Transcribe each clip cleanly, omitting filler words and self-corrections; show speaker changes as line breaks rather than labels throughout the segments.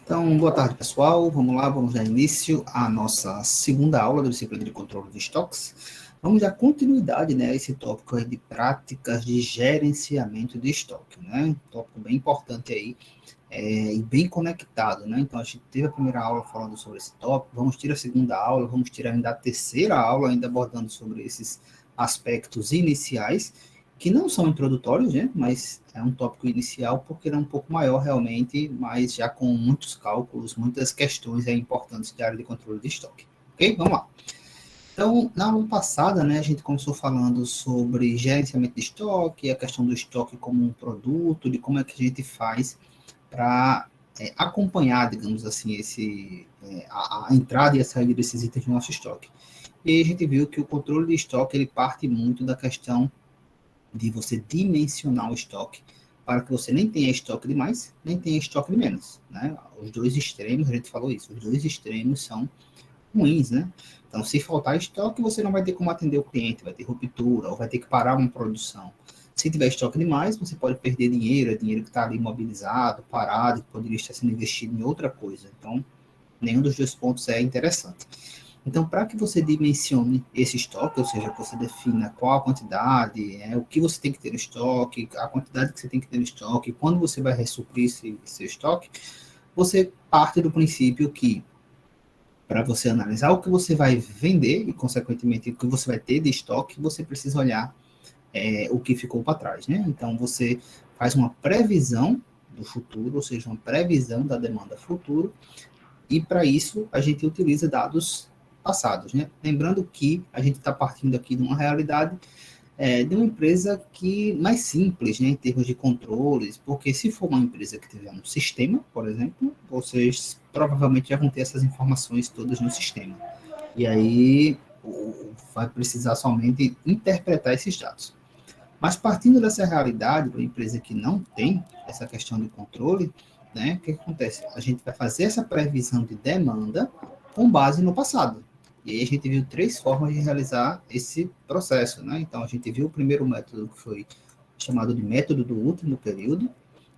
Então, boa tarde, pessoal. Vamos lá, vamos dar início à nossa segunda aula do disciplina de controle de estoques. Vamos dar continuidade, né, a esse tópico aí de práticas de gerenciamento de estoque, né? Um tópico bem importante aí e bem conectado, né? Então, a gente teve a primeira aula falando sobre esse tópico, vamos ter a segunda aula, vamos ter ainda a terceira aula, ainda abordando sobre esses aspectos iniciais, que não são introdutórios, né? Mas é um tópico inicial porque ele é um pouco maior realmente, mas já com muitos cálculos, muitas questões importantes de área de controle de estoque. Ok? Vamos lá. Então, na aula passada, né, a gente começou falando sobre gerenciamento de estoque, a questão do estoque como um produto, de como é que a gente faz para acompanhar, digamos assim, a entrada e a saída desses itens no nosso estoque. E aí a gente viu que o controle de estoque ele parte muito da questão de você dimensionar o estoque para que você nem tenha estoque de mais, nem tenha estoque de menos, né? Os dois extremos, a gente falou isso, os dois extremos são ruins, né? Então, se faltar estoque, você não vai ter como atender o cliente, vai ter ruptura, ou vai ter que parar uma produção. Se tiver estoque demais, você pode perder dinheiro, é dinheiro que está ali imobilizado, parado, que poderia estar sendo investido em outra coisa. Então, nenhum dos dois pontos é interessante. Então, para que você dimensione esse estoque, ou seja, que você defina qual a quantidade, o que você tem que ter no estoque, a quantidade que você tem que ter no estoque, quando você vai ressuprir esse estoque, você parte do princípio que para você analisar o que você vai vender e, consequentemente, o que você vai ter de estoque, você precisa olhar o que ficou para trás, né? Então, você faz uma previsão do futuro, ou seja, uma previsão da demanda futuro, e para isso a gente utiliza dados passados, né? Lembrando que a gente está partindo aqui de uma realidade de uma empresa que mais simples, né, em termos de controles, porque se for uma empresa que tiver um sistema, por exemplo, vocês provavelmente já vão ter essas informações todas no sistema. E aí vai precisar somente interpretar esses dados. Mas partindo dessa realidade, para a empresa que não tem essa questão de controle, né, o que acontece? A gente vai fazer essa previsão de demanda com base no passado. E aí a gente viu três formas de realizar esse processo, né? Então a gente viu o primeiro método que foi chamado de método do último período,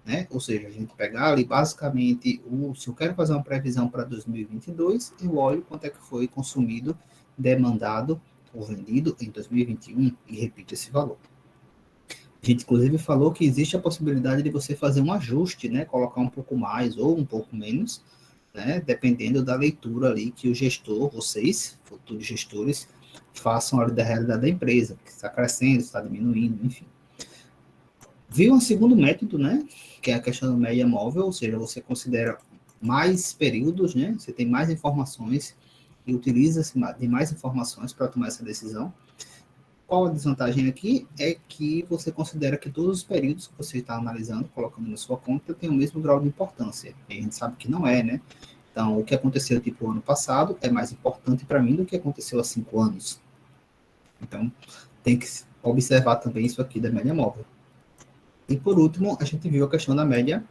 né? Ou seja, a gente pegar ali basicamente se eu quero fazer uma previsão para 2022, eu olho quanto é que foi consumido, demandado ou vendido em 2021 e repito esse valor. A gente, inclusive, falou que existe a possibilidade de você fazer um ajuste, né? Colocar um pouco mais ou um pouco menos, né? Dependendo da leitura ali que o gestor, vocês, futuros gestores, façam ali da realidade da empresa, que está crescendo, está diminuindo, enfim. Viu um segundo método, né? Que é a questão da média móvel, ou seja, você considera mais períodos, né? Você tem mais informações e utiliza-se de mais informações para tomar essa decisão. Qual a desvantagem aqui? É que você considera que todos os períodos que você está analisando, colocando na sua conta, têm o mesmo grau de importância. E a gente sabe que não é, né? Então, o que aconteceu tipo ano passado é mais importante para mim do que aconteceu há 5 anos. Então, tem que observar também isso aqui da média móvel. E por último, a gente viu a questão da média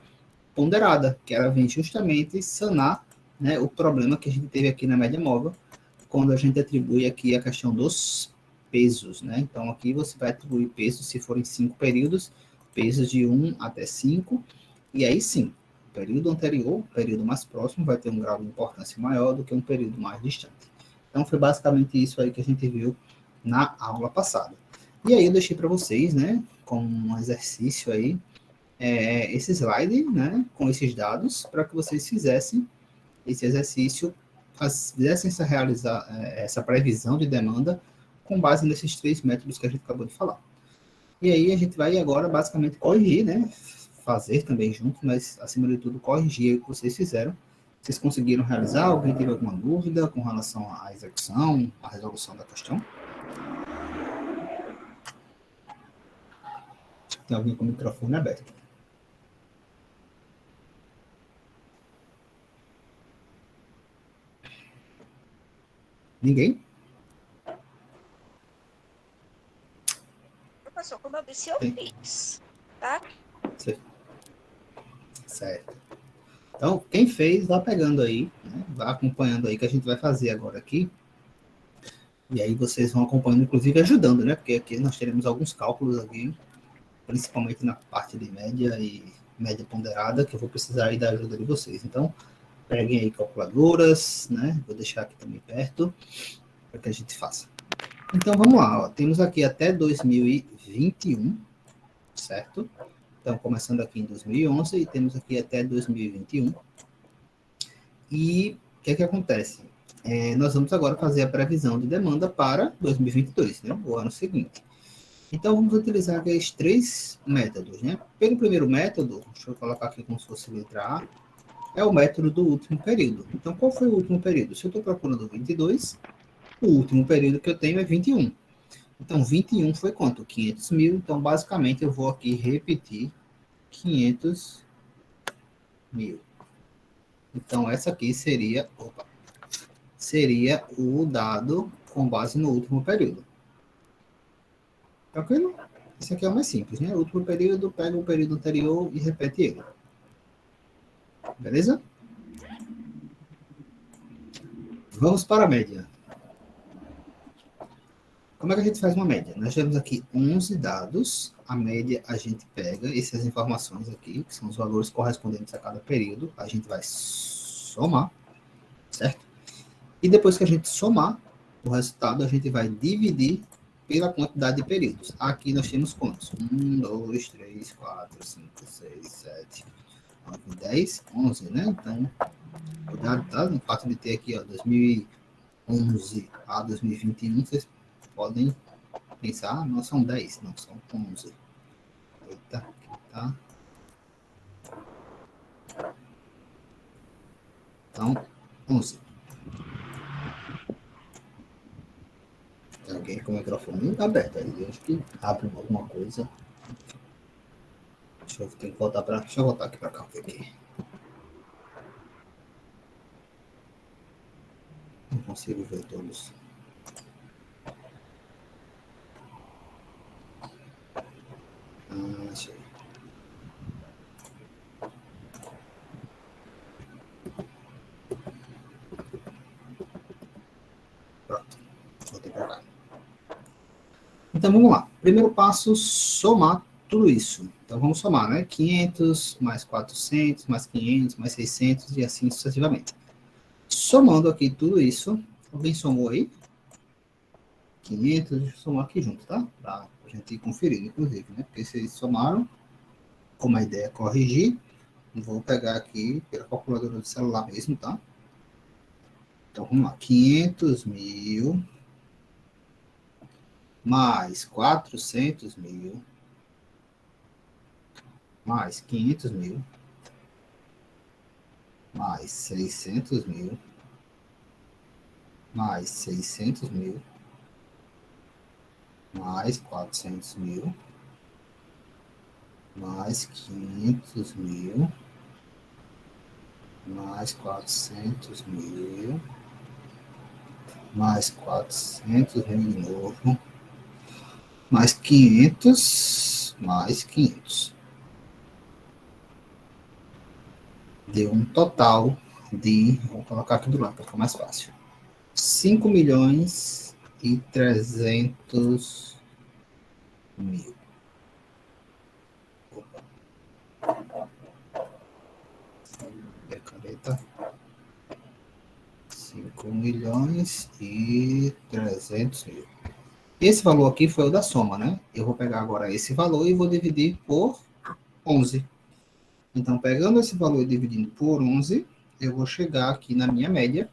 ponderada, que ela vem justamente sanar, né, o problema que a gente teve aqui na média móvel, quando a gente atribui aqui a questão dos pesos, né? Então, aqui você vai atribuir pesos, se forem 5 períodos, pesos de 1 até 5, e aí sim, o período anterior, o período mais próximo, vai ter um grau de importância maior do que um período mais distante. Então, foi basicamente isso aí que a gente viu na aula passada. E aí eu deixei para vocês, né, com um exercício aí, esse slide, né, com esses dados, para que vocês fizessem esse exercício, fizessem essa previsão de demanda com base nesses três métodos que a gente acabou de falar. E aí a gente vai agora basicamente corrigir, né? Fazer também junto, mas acima de tudo corrigir o que vocês fizeram. Vocês conseguiram realizar? Alguém teve alguma dúvida com relação à execução, à resolução da questão? Tem alguém com o microfone aberto? Ninguém?
Professor, como eu disse, eu fiz, tá?
Certo. Então, quem fez, vá pegando aí, né? Vá acompanhando aí, que a gente vai fazer agora aqui. E aí vocês vão acompanhando, inclusive ajudando, né? Porque aqui nós teremos alguns cálculos aqui, principalmente na parte de média e média ponderada, que eu vou precisar aí da ajuda de vocês. Então, Peguem aí calculadoras, né? Vou deixar aqui também perto, para que a gente faça. Então, vamos lá. Ó. Temos aqui até 2021, certo? Então, começando aqui em 2011 e temos aqui até 2021. E o que é que acontece? Nós vamos agora fazer a previsão de demanda para 2022, né? O ano seguinte. Então, vamos utilizar aqueles três métodos, né? Pelo primeiro método, deixa eu colocar aqui como se fosse letra A, é o método do último período. Então, qual foi o último período? Se eu estou procurando 22, o último período que eu tenho é 21. Então, 21 foi quanto? 500 mil. Então, basicamente, eu vou aqui repetir 500 mil. Então, essa aqui seria o dado com base no último período. Tranquilo? Esse aqui é o mais simples, né? O último período, pega o período anterior e repete ele. Beleza? Vamos para a média. Como é que a gente faz uma média? Nós temos aqui 11 dados. A média a gente pega essas informações aqui, que são os valores correspondentes a cada período. A gente vai somar, certo? E depois que a gente somar o resultado, a gente vai dividir pela quantidade de períodos. Aqui nós temos quantos? 1, 2, 3, 4, 5, 6, 7, 9, 10, 11, né? Então, cuidado, tá? No fato de ter aqui, ó, 2011 a 2021, vocês podem pensar, não são 10, não, são 11. Eita, aqui tá. Então, 11. Tem alguém com o microfone aberto aí, eu acho que abre alguma coisa. Deixa eu voltar aqui para cá, aqui. Não consigo ver todos. Achei. Pronto. Voltei para cá. Então, vamos lá. Primeiro passo, somar tudo isso. Então, vamos somar, né? 500, mais 400, mais 500, mais 600 e assim sucessivamente. Somando aqui tudo isso, alguém somou aí? 500, deixa eu somar aqui junto, tá? Para a gente conferir, inclusive, né? Porque se eles somaram, como a ideia é corrigir, vou pegar aqui pela calculadora do celular mesmo, tá? Então, vamos lá. 500 mil mais 400 mil mais 500 mil mais 600 mil mais 600 mil mais 400 mil mais 500 mil mais 400 mil mais 400 mil de novo mais 500 mais 500. Deu um total de, vou colocar aqui do lado para ficar mais fácil, 5 milhões e 300 mil. Opa. E a caneta. 5 milhões e 300 mil. Esse valor aqui foi o da soma, né? Eu vou pegar agora esse valor e vou dividir por 11. Então, pegando esse valor e dividindo por 11, eu vou chegar aqui na minha média,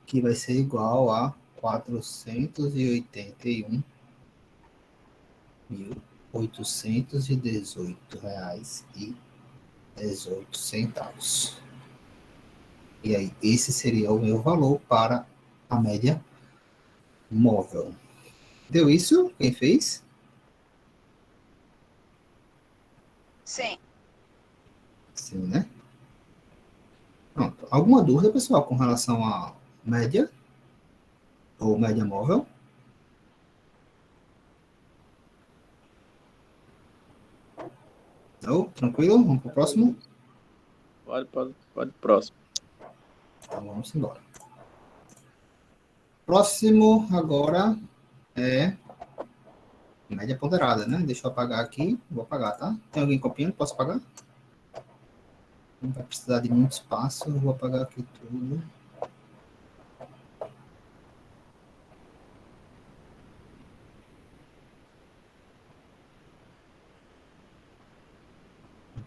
que vai ser igual a R$ 481.818,18. E aí, esse seria o meu valor para a média móvel. Deu isso? Quem fez?
Sim.
Sim, né? Pronto. Alguma dúvida, pessoal, com relação à média? Ou média móvel? Não? Tranquilo? Vamos para o próximo?
Pode, próximo.
Então, vamos embora. Próximo agora é média ponderada, né? Deixa eu apagar aqui. Vou apagar, tá? Tem alguém copiando? Posso apagar? Não vai precisar de muito espaço, eu vou apagar aqui tudo.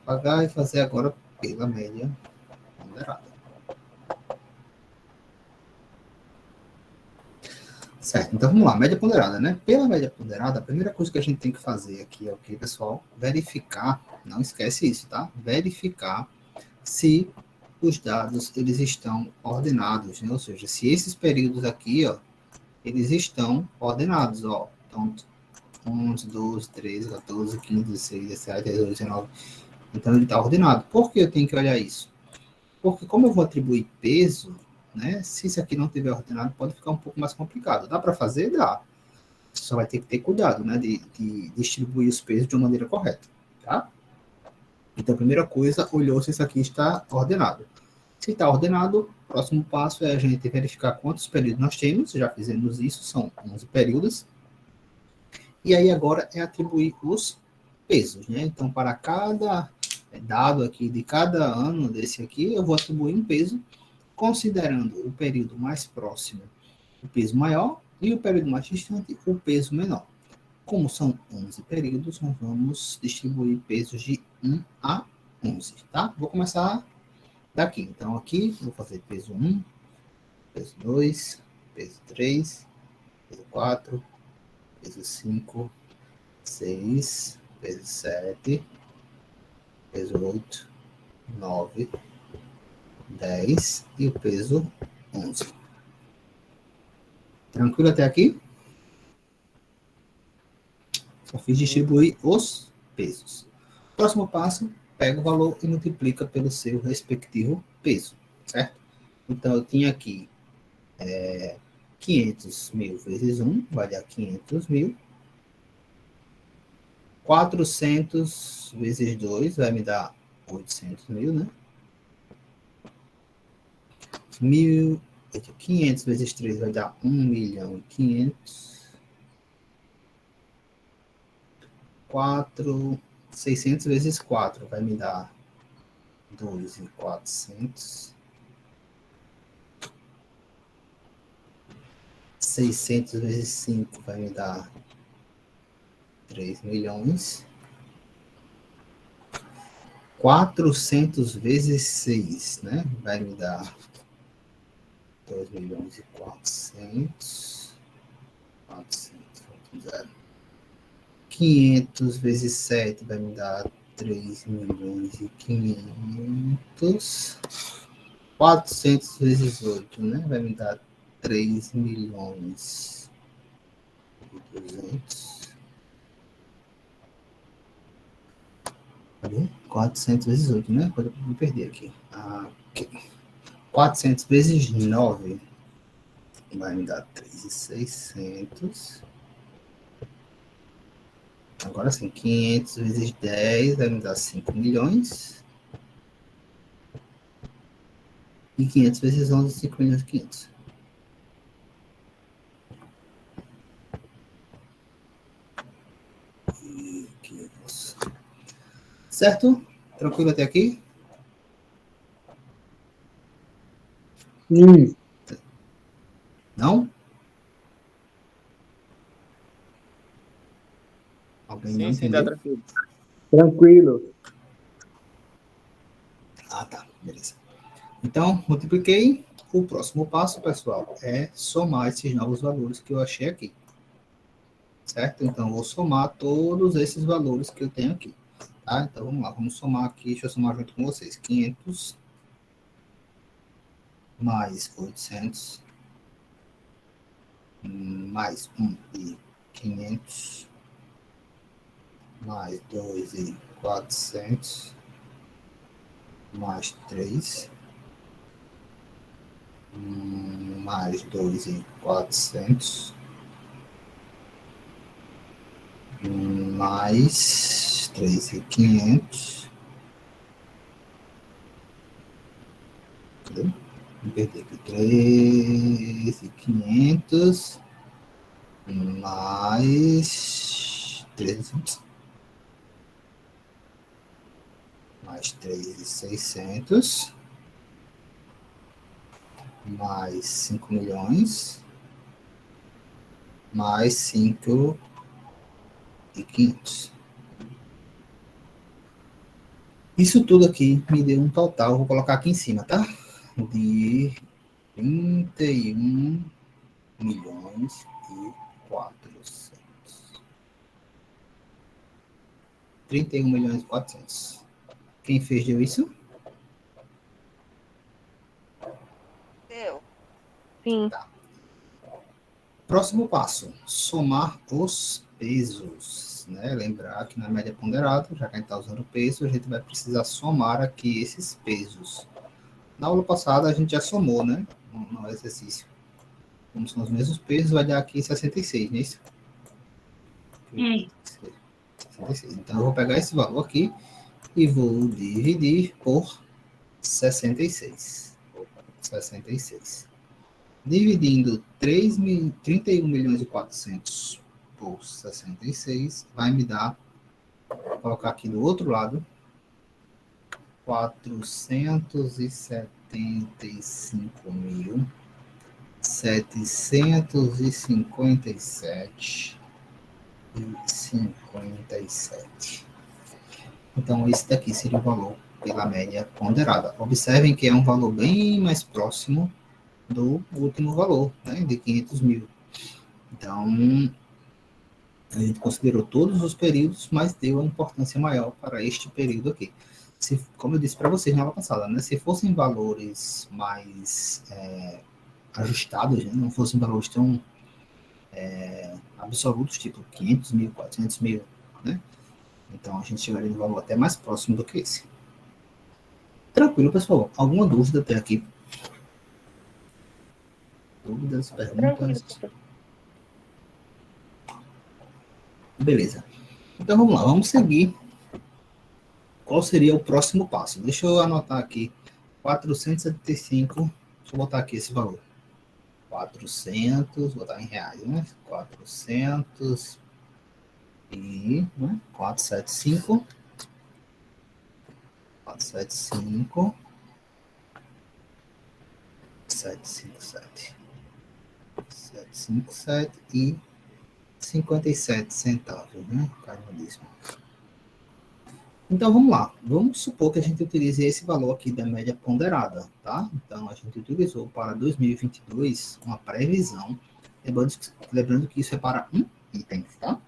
Apagar e fazer agora pela média ponderada. Certo, então vamos lá, média ponderada, né? Pela média ponderada, a primeira coisa que a gente tem que fazer aqui é o que, pessoal? Verificar, não esquece isso, tá? Verificar se os dados, eles estão ordenados, né? Ou seja, se esses períodos aqui, ó, eles estão ordenados, ó. Então, 11, 12, 13, 14, 15, 16, 17, 18, 19. Então, ele está ordenado. Por que eu tenho que olhar isso? Porque como eu vou atribuir peso, né? Se isso aqui não estiver ordenado, pode ficar um pouco mais complicado. Dá para fazer? Dá. Você só vai ter que ter cuidado, né? De distribuir os pesos de uma maneira correta, tá? Então, a primeira coisa, olhou se isso aqui está ordenado. Se está ordenado, o próximo passo é a gente verificar quantos períodos nós temos. Já fizemos isso, são 11 períodos. E aí agora é atribuir os pesos, né? Então, para cada dado aqui, de cada ano desse aqui, eu vou atribuir um peso, considerando o período mais próximo, o peso maior, e o período mais distante, o peso menor. Como são 11 períodos, nós vamos distribuir pesos de 1 a 11, tá? Vou começar daqui. Então, aqui, vou fazer peso 1, peso 2, peso 3, peso 4, peso 5, 6, peso 7, peso 8, 9, 10 e o peso 11. Tranquilo até aqui? Só fiz distribuir os pesos. Próximo passo, pega o valor e multiplica pelo seu respectivo peso, certo? Então, eu tinha aqui 500 mil vezes 1, vai dar 500 mil. 400 vezes 2 vai me dar 800 mil, né? 500 vezes 3 vai dar 1.500.000. 600 vezes 4 vai me dar 2.400. 600 vezes 5 vai me dar 3 milhões. 400 vezes 6, né? Vai me dar 2 milhões e 400. 500 vezes 7 vai me dar 3 milhões e 500. 400 vezes 8, né? Vai me dar 3 milhões e 200. Cadê? 400 vezes 8, né? Pode me perder aqui. Aqui. 400 vezes 9 vai me dar 3.600. Agora sim, 500 vezes 10 vai me dar 5 milhões. E 500 vezes 11, 5 milhões e 500. Certo? Tranquilo até aqui?
Sim.
Não? Alguém não
Sim, tá
entendeu?
tranquilo.
Tranquilo.
Ah, tá. Beleza. Então, multipliquei. O próximo passo, pessoal, é somar esses novos valores que eu achei aqui. Certo? Então, vou somar todos esses valores que eu tenho aqui. Tá? Então, vamos lá. Vamos somar aqui. Deixa eu somar junto com vocês. 500 mais 800 mais 1.500 mais 2.400 mais 3 mais 2.400 mais 3.500. Cadê? Vou perder aqui. 3.500 mais 300 mais 3.600, mais 5 milhões, mais 5.500. Isso tudo aqui me deu um total, vou colocar aqui em cima, tá? De 31 milhões e 400. 31 milhões e 400. Quem fez deu isso?
Deu.
Sim.
Tá. Próximo passo, somar os pesos, né? Lembrar que na média ponderada, já que a gente está usando peso, a gente vai precisar somar aqui esses pesos. Na aula passada a gente já somou, né? No exercício. Como são os mesmos pesos, vai dar aqui 66, não é isso? 66. Então eu vou pegar esse valor aqui e vou dividir por 66. 66. Dividindo 31 milhões e 400 por 66, vai me dar, vou colocar aqui do outro lado, 475.757,57. Então, esse daqui seria o valor pela média ponderada. Observem que é um valor bem mais próximo do último valor, né, de 500 mil. Então, a gente considerou todos os períodos, mas deu a importância maior para este período aqui. Como eu disse para vocês na aula passada, né, se fossem valores mais ajustados, né, não fossem valores tão absolutos, tipo 500 mil, 400 mil, né, então a gente chegaria no valor até mais próximo do que esse. Tranquilo, pessoal? Alguma dúvida até aqui? Dúvidas, perguntas? Beleza. Então vamos lá, vamos seguir. Qual seria o próximo passo? Deixa eu anotar aqui. 475. Deixa eu botar aqui esse valor. 400, vou botar em reais, né? 400 e 475. 475. 757. 757 e 57 centavos, né? Carbonismo. Então, vamos lá. Vamos supor que a gente utilize esse valor aqui da média ponderada, tá? Então, a gente utilizou para 2022 uma previsão, lembrando que isso é para um item, tá?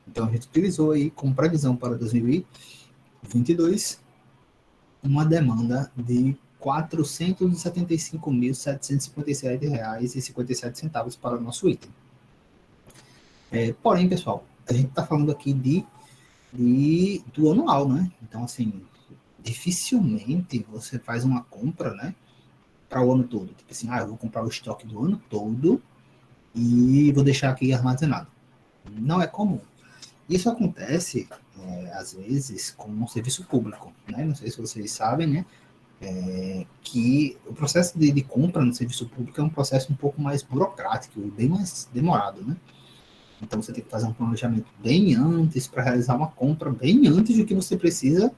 Então, a gente utilizou aí como previsão para 2022 uma demanda de R$ 475.757,57 para o nosso item. Porém, pessoal, a gente está falando aqui do anual, né? Então, assim, dificilmente você faz uma compra, né, para o ano todo. Tipo assim, eu vou comprar o estoque do ano todo e vou deixar aqui armazenado. Não é comum. Isso acontece, às vezes, com um serviço público, né? Não sei se vocês sabem, né? Que o processo de compra no serviço público é um processo um pouco mais burocrático e bem mais demorado, né? Então, você tem que fazer um planejamento bem antes para realizar uma compra bem antes do que você precisa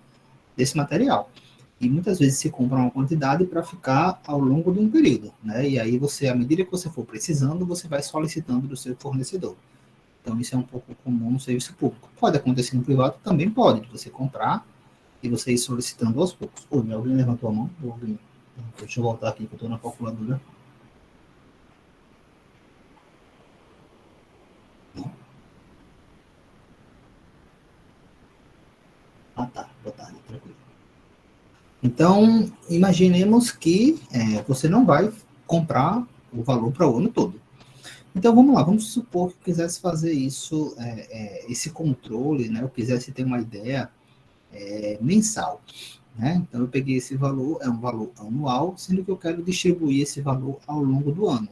desse material. E muitas vezes se compra uma quantidade para ficar ao longo de um período, né? E aí você, à medida que você for precisando, você vai solicitando do seu fornecedor. Então, isso é um pouco comum no serviço público. Pode acontecer no privado, também pode, de você comprar e você ir solicitando aos poucos. Alguém levantou a mão? Deixa eu voltar aqui, que eu estou na calculadora. Tá, boa tarde, tranquilo. Então, imaginemos que você não vai comprar o valor para o ano todo. Então, vamos lá, vamos supor que eu quisesse fazer isso, esse controle, né? Eu quisesse ter uma ideia mensal, né? Então, eu peguei esse valor, é um valor anual, sendo que eu quero distribuir esse valor ao longo do ano,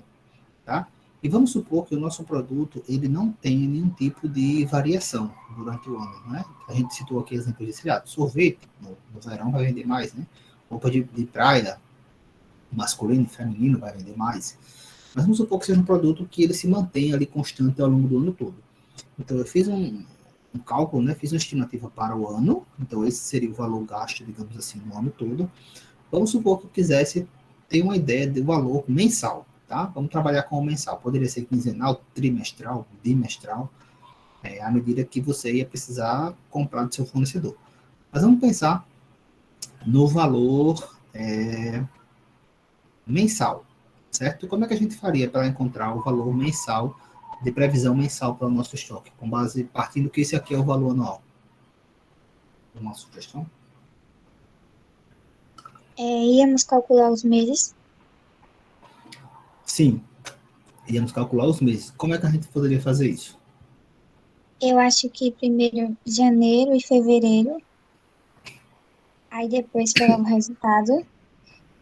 tá? E vamos supor que o nosso produto, ele não tenha nenhum tipo de variação durante o ano, né? A gente citou aqui exemplo de sorvete, no verão vai vender mais, né? Roupa de praia, masculino e feminino vai vender mais. Mas vamos supor que seja um produto que ele se mantenha ali constante ao longo do ano todo. Então, eu fiz um cálculo, né? Fiz uma estimativa para o ano, então esse seria o valor gasto, digamos assim, no ano todo. Vamos supor que eu quisesse ter uma ideia do valor mensal, tá? Vamos trabalhar com o mensal. Poderia ser quinzenal, trimestral, bimestral, à medida que você ia precisar comprar do seu fornecedor. Mas vamos pensar no valor mensal, certo? Como é que a gente faria para encontrar o valor mensal, de previsão mensal para o nosso estoque, com base, partindo que esse aqui é o valor anual? Uma sugestão?
Íamos calcular os meses.
Sim, íamos calcular os meses. Como é que a gente poderia fazer isso?
Eu acho que primeiro janeiro e fevereiro, aí depois pegar o resultado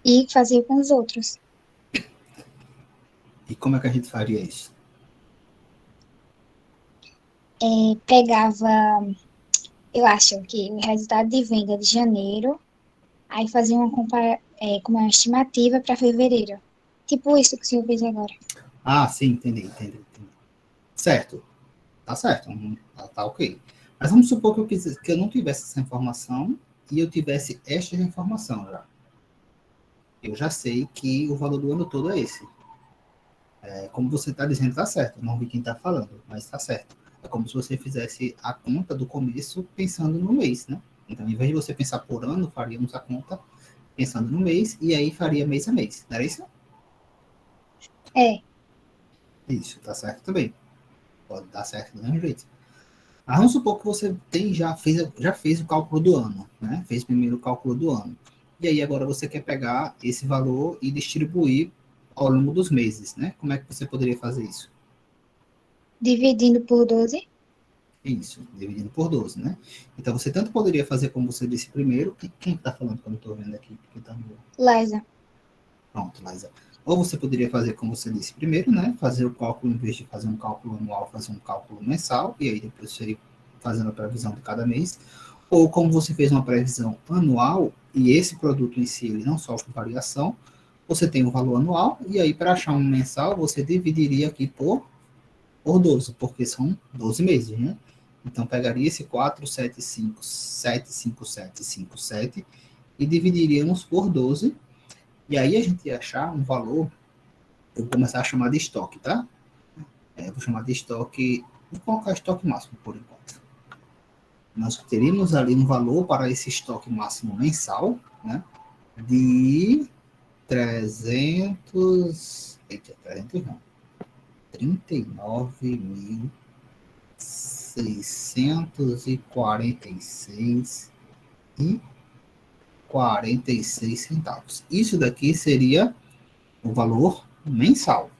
e fazer com os outros.
E como é que a gente faria isso?
Pegava, eu acho que o resultado de venda de janeiro, aí fazia como uma estimativa para fevereiro. Tipo isso que o senhor fez agora.
Ah, sim, entendi. Certo, tá certo, tá ok. Mas vamos supor que eu não tivesse essa informação e eu tivesse esta informação já. Eu já sei que o valor do ano todo é esse. Como você está dizendo, está certo. Não vi quem está falando, mas está certo. É como se você fizesse a conta do começo pensando no mês, né? Então, em vez de você pensar por ano, faríamos a conta pensando no mês e aí faria mês a mês. Não era isso?
É,
Isso, está certo também. Pode dar certo do mesmo jeito. Mas vamos supor que você já fez o cálculo do ano, né? Fez primeiro o cálculo do ano. E aí agora você quer pegar esse valor e distribuir ao longo dos meses, né? Como é que você poderia fazer isso?
dividindo por 12.
Isso, dividindo por 12, né? Então você tanto poderia fazer como você disse primeiro. Quem está falando que eu não estou vendo aqui? Porque tá no...
Liza.
Pronto, Liza. Ou você poderia fazer como você disse primeiro, né? Fazer o cálculo, em vez de fazer um cálculo anual, fazer um cálculo mensal, e aí depois você ir fazendo a previsão de cada mês. Ou como você fez uma previsão anual, e esse produto em si ele não sofre variação, você tem um valor anual, e aí para achar um mensal, você dividiria aqui por 12, porque são 12 meses, né? Então pegaria esse 475,757,57 e dividiríamos por 12, e aí a gente ia achar um valor. Eu vou começar a chamar de estoque, tá? Vou chamar de estoque, vou colocar estoque máximo por enquanto. Nós teríamos ali um valor para esse estoque máximo mensal, né? De 300 não, 39.646,46 Isso daqui seria o valor mensal,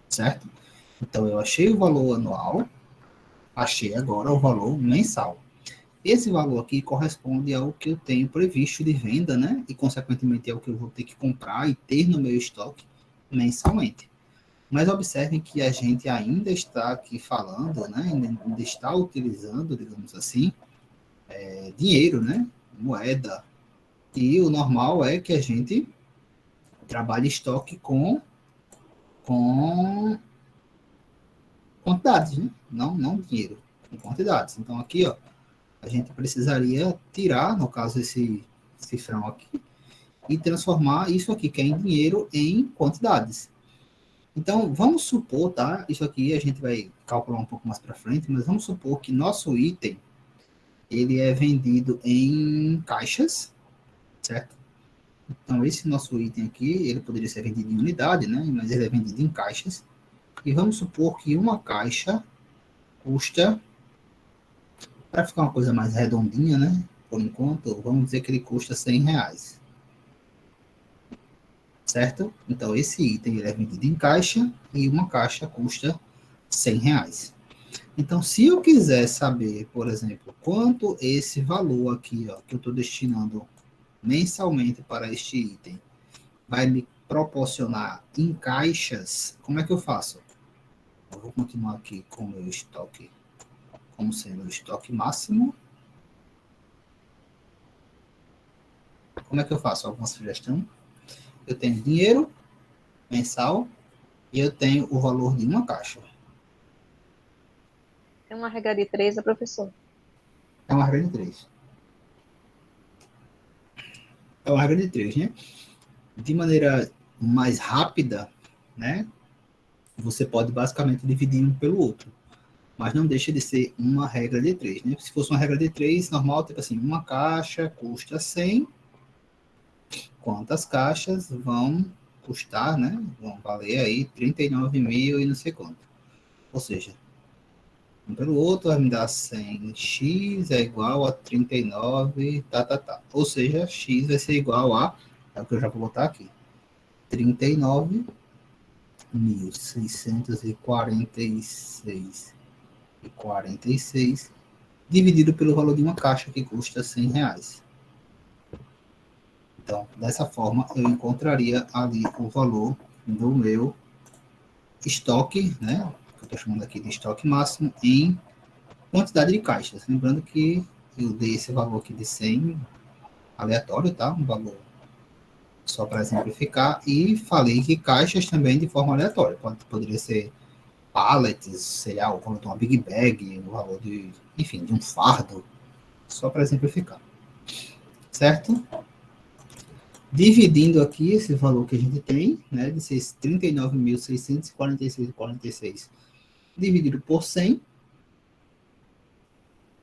certo? Então, eu achei o valor anual, achei agora o valor mensal. Esse valor aqui corresponde ao que eu tenho previsto de venda, né? E, consequentemente, é o que eu vou ter que comprar e ter no meu estoque mensalmente. Mas observem que a gente ainda está aqui falando, né? Ainda está utilizando, digamos assim, dinheiro, né? Moeda. E o normal é que a gente trabalhe estoque com quantidades, né? Não dinheiro, com quantidades. Então, aqui, ó, a gente precisaria tirar, no caso, esse cifrão aqui, e transformar isso aqui, que é em dinheiro, em quantidades. Então, vamos supor, tá? Isso aqui a gente vai calcular um pouco mais para frente, mas vamos supor que nosso item, ele é vendido em caixas, certo? Então, esse nosso item aqui, ele poderia ser vendido em unidade, né? Mas ele é vendido em caixas. E vamos supor que uma caixa custa, para ficar uma coisa mais redondinha, né? Por enquanto, vamos dizer que ele custa R$100. Certo? Então, esse item ele é vendido em caixa e uma caixa custa R$100. Então, se eu quiser saber, por exemplo, quanto esse valor aqui, ó, que eu estou destinando mensalmente para este item, vai me proporcionar em caixas, como é que eu faço? Eu vou continuar aqui com o meu estoque, como sendo o estoque máximo. Como é que eu faço? Alguma sugestão? Eu tenho dinheiro mensal e eu tenho o valor de uma caixa.
Tem uma regra de 3, professor.
É uma regra de 3. É uma regra de 3, né? De maneira mais rápida, né? Você pode basicamente dividir um pelo outro. Mas não deixa de ser uma regra de 3, né? Se fosse uma regra de 3, normal, tipo assim, uma caixa custa 100, quantas caixas vão custar, né? Vão valer aí 39 mil e não sei quanto. Ou seja, um pelo outro vai me dar 100x é igual a 39, tá. Ou seja, x vai ser igual a, é o que eu já vou botar aqui, 39.646,46 dividido pelo valor de uma caixa que custa R$ 100. Então, dessa forma, eu encontraria ali o valor do meu estoque, né? Que eu estou chamando aqui de estoque máximo, em quantidade de caixas. Lembrando que eu dei esse valor aqui de 100 aleatório, tá? Um valor só para exemplificar. E falei que caixas também de forma aleatória. Poderia ser pallets, sei lá, o valor de uma Big Bag, o valor de, enfim, de um fardo, só para exemplificar. Certo? Dividindo aqui esse valor que a gente tem, né, de 39.646,46, dividido por 100,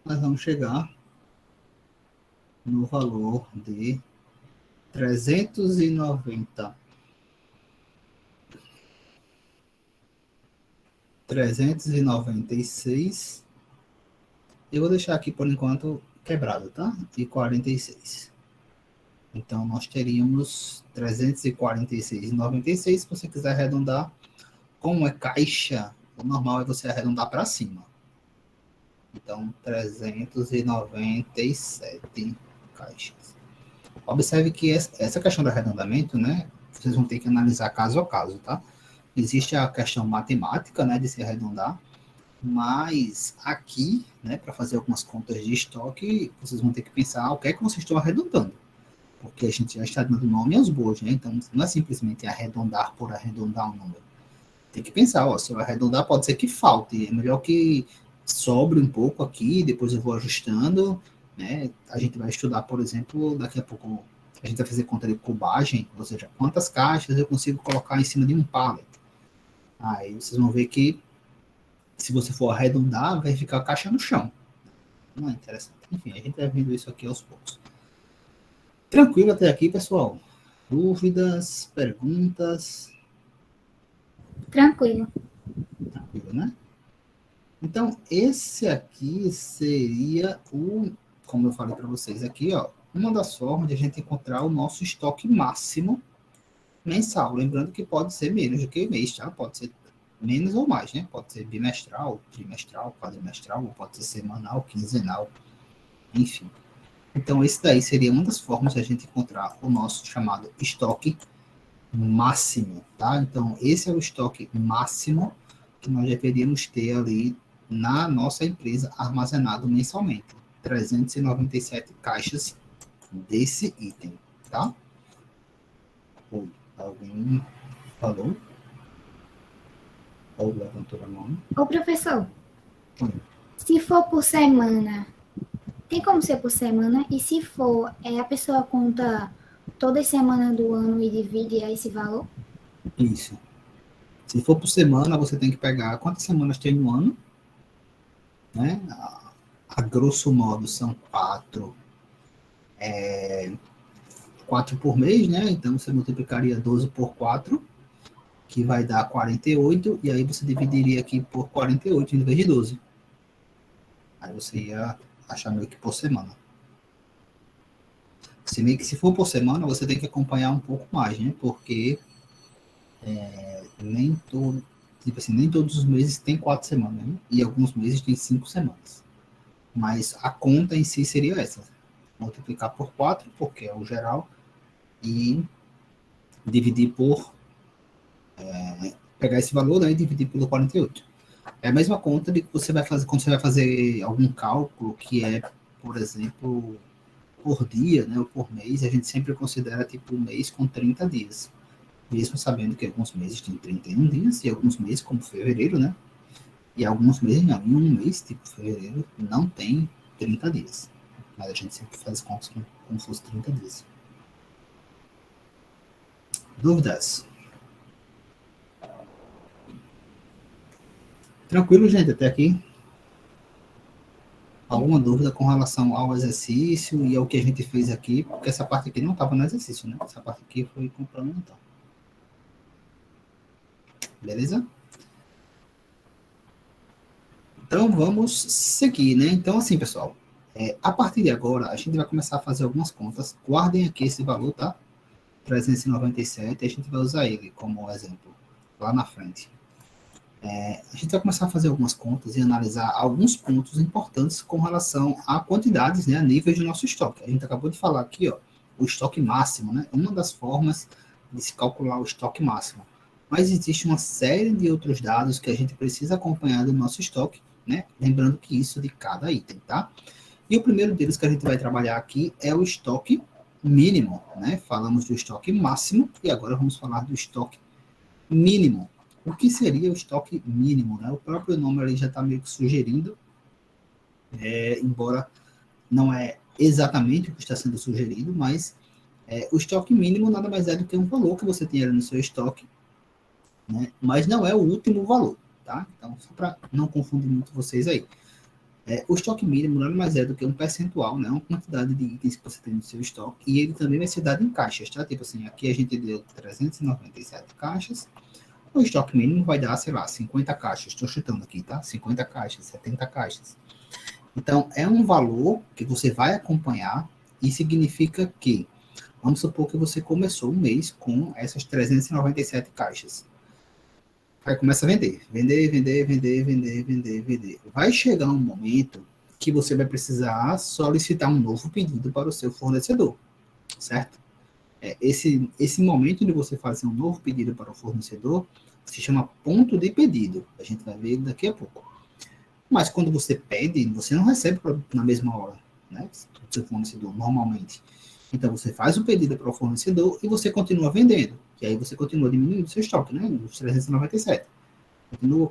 nós vamos chegar no valor de 390. 396. Eu vou deixar aqui por enquanto quebrado, tá? E 46. Então, nós teríamos 346,96. Se você quiser arredondar, como é caixa, o normal é você arredondar para cima. Então, 397 caixas. Observe que essa questão do arredondamento, né? Vocês vão ter que analisar caso a caso, tá? Existe a questão matemática, né? De se arredondar. Mas aqui, né? Para fazer algumas contas de estoque, vocês vão ter que pensar o que é que vocês estão arredondando. Porque a gente já está dando nome aos bois, né? Então, não é simplesmente arredondar por arredondar um número. Tem que pensar, ó, se eu arredondar, pode ser que falte. É melhor que sobre um pouco aqui, depois eu vou ajustando, né? A gente vai estudar, por exemplo, daqui a pouco a gente vai fazer conta de cubagem, ou seja, quantas caixas eu consigo colocar em cima de um pallet. Aí vocês vão ver que se você for arredondar, vai ficar a caixa no chão. Não é interessante. Enfim, a gente vai vendo isso aqui aos poucos. Tranquilo até aqui, pessoal? Dúvidas, perguntas?
Tranquilo.
Tranquilo, né? Então, esse aqui seria como eu falei para vocês aqui, ó, uma das formas de a gente encontrar o nosso estoque máximo mensal. Lembrando que pode ser menos do que mês, tá? Pode ser menos ou mais, né? Pode ser bimestral, trimestral, quadrimestral, ou pode ser semanal, quinzenal, enfim. Então, esse daí seria uma das formas de a gente encontrar o nosso chamado estoque máximo, tá? Então, esse é o estoque máximo que nós deveríamos ter ali na nossa empresa armazenado mensalmente. 397 caixas desse item, tá? Alguém falou? Ou levantou a mão?
Ô, professor,
Oi.
se for por semana, tem como ser por semana? E se for, a pessoa conta toda semana do ano e divide esse valor?
Isso. Se for por semana, você tem que pegar quantas semanas tem no ano, né? A grosso modo são 4. 4 por mês, né? Então você multiplicaria 12 por 4, que vai dar 48, e aí você dividiria aqui por 48 em vez de 12. Aí você ia achar meio que por semana. Se for por semana, você tem que acompanhar um pouco mais, né? Porque nem todos os meses tem 4 semanas, né? E alguns meses tem 5 semanas. Mas a conta em si seria essa: multiplicar por 4, porque é o geral, e dividir por pegar esse valor, né, e dividir pelo 48. É a mesma conta de que você vai fazer quando você vai fazer algum cálculo que é, por exemplo, por dia, né, ou por mês. A gente sempre considera tipo um mês com 30 dias, mesmo sabendo que alguns meses têm 31 dias, e alguns meses, como fevereiro, né, e alguns meses não. Em um mês, tipo fevereiro, não tem 30 dias. Mas a gente sempre faz contas como se fosse 30 dias. Dúvidas? Tranquilo, gente, até aqui? Alguma dúvida com relação ao exercício e ao que a gente fez aqui? Porque essa parte aqui não estava no exercício, né? Essa parte aqui foi complementar. Beleza? Então, vamos seguir, né? Então, assim, pessoal, a partir de agora, a gente vai começar a fazer algumas contas. Guardem aqui esse valor, tá? 397, a gente vai usar ele como exemplo lá na frente. A gente vai começar a fazer algumas contas e analisar alguns pontos importantes com relação a quantidades, né, a níveis do nosso estoque. A gente acabou de falar aqui, ó, o estoque máximo, né, uma das formas de se calcular o estoque máximo. Mas existe uma série de outros dados que a gente precisa acompanhar do nosso estoque, né, lembrando que isso de cada item, tá? E o primeiro deles que a gente vai trabalhar aqui é o estoque mínimo, né? Falamos do estoque máximo e agora vamos falar do estoque mínimo. O que seria o estoque mínimo, né? O próprio nome ali já está meio que sugerindo, embora não é exatamente o que está sendo sugerido, mas o estoque mínimo nada mais é do que um valor que você tem ali no seu estoque, né? Mas não é o último valor, tá? Então, só para não confundir muito vocês aí. O estoque mínimo nada mais é do que um percentual, né? Uma quantidade de itens que você tem no seu estoque, e ele também vai ser dado em caixas, tá? Tipo assim, aqui a gente deu 397 caixas, o estoque mínimo vai dar, sei lá, 50 caixas. Estou chutando aqui, tá? 50 caixas, 70 caixas. Então, é um valor que você vai acompanhar e significa que, vamos supor que você começou o mês com essas 397 caixas. Aí começa a vender. Vender. Vai chegar um momento que você vai precisar solicitar um novo pedido para o seu fornecedor, certo? Esse momento de você fazer um novo pedido para o fornecedor se chama ponto de pedido. A gente vai ver daqui a pouco. Mas quando você pede, você não recebe na mesma hora, né? Do seu fornecedor, normalmente. Então, você faz o pedido para o fornecedor e você continua vendendo. E aí você continua diminuindo o seu estoque, né? Dos 397. Continua.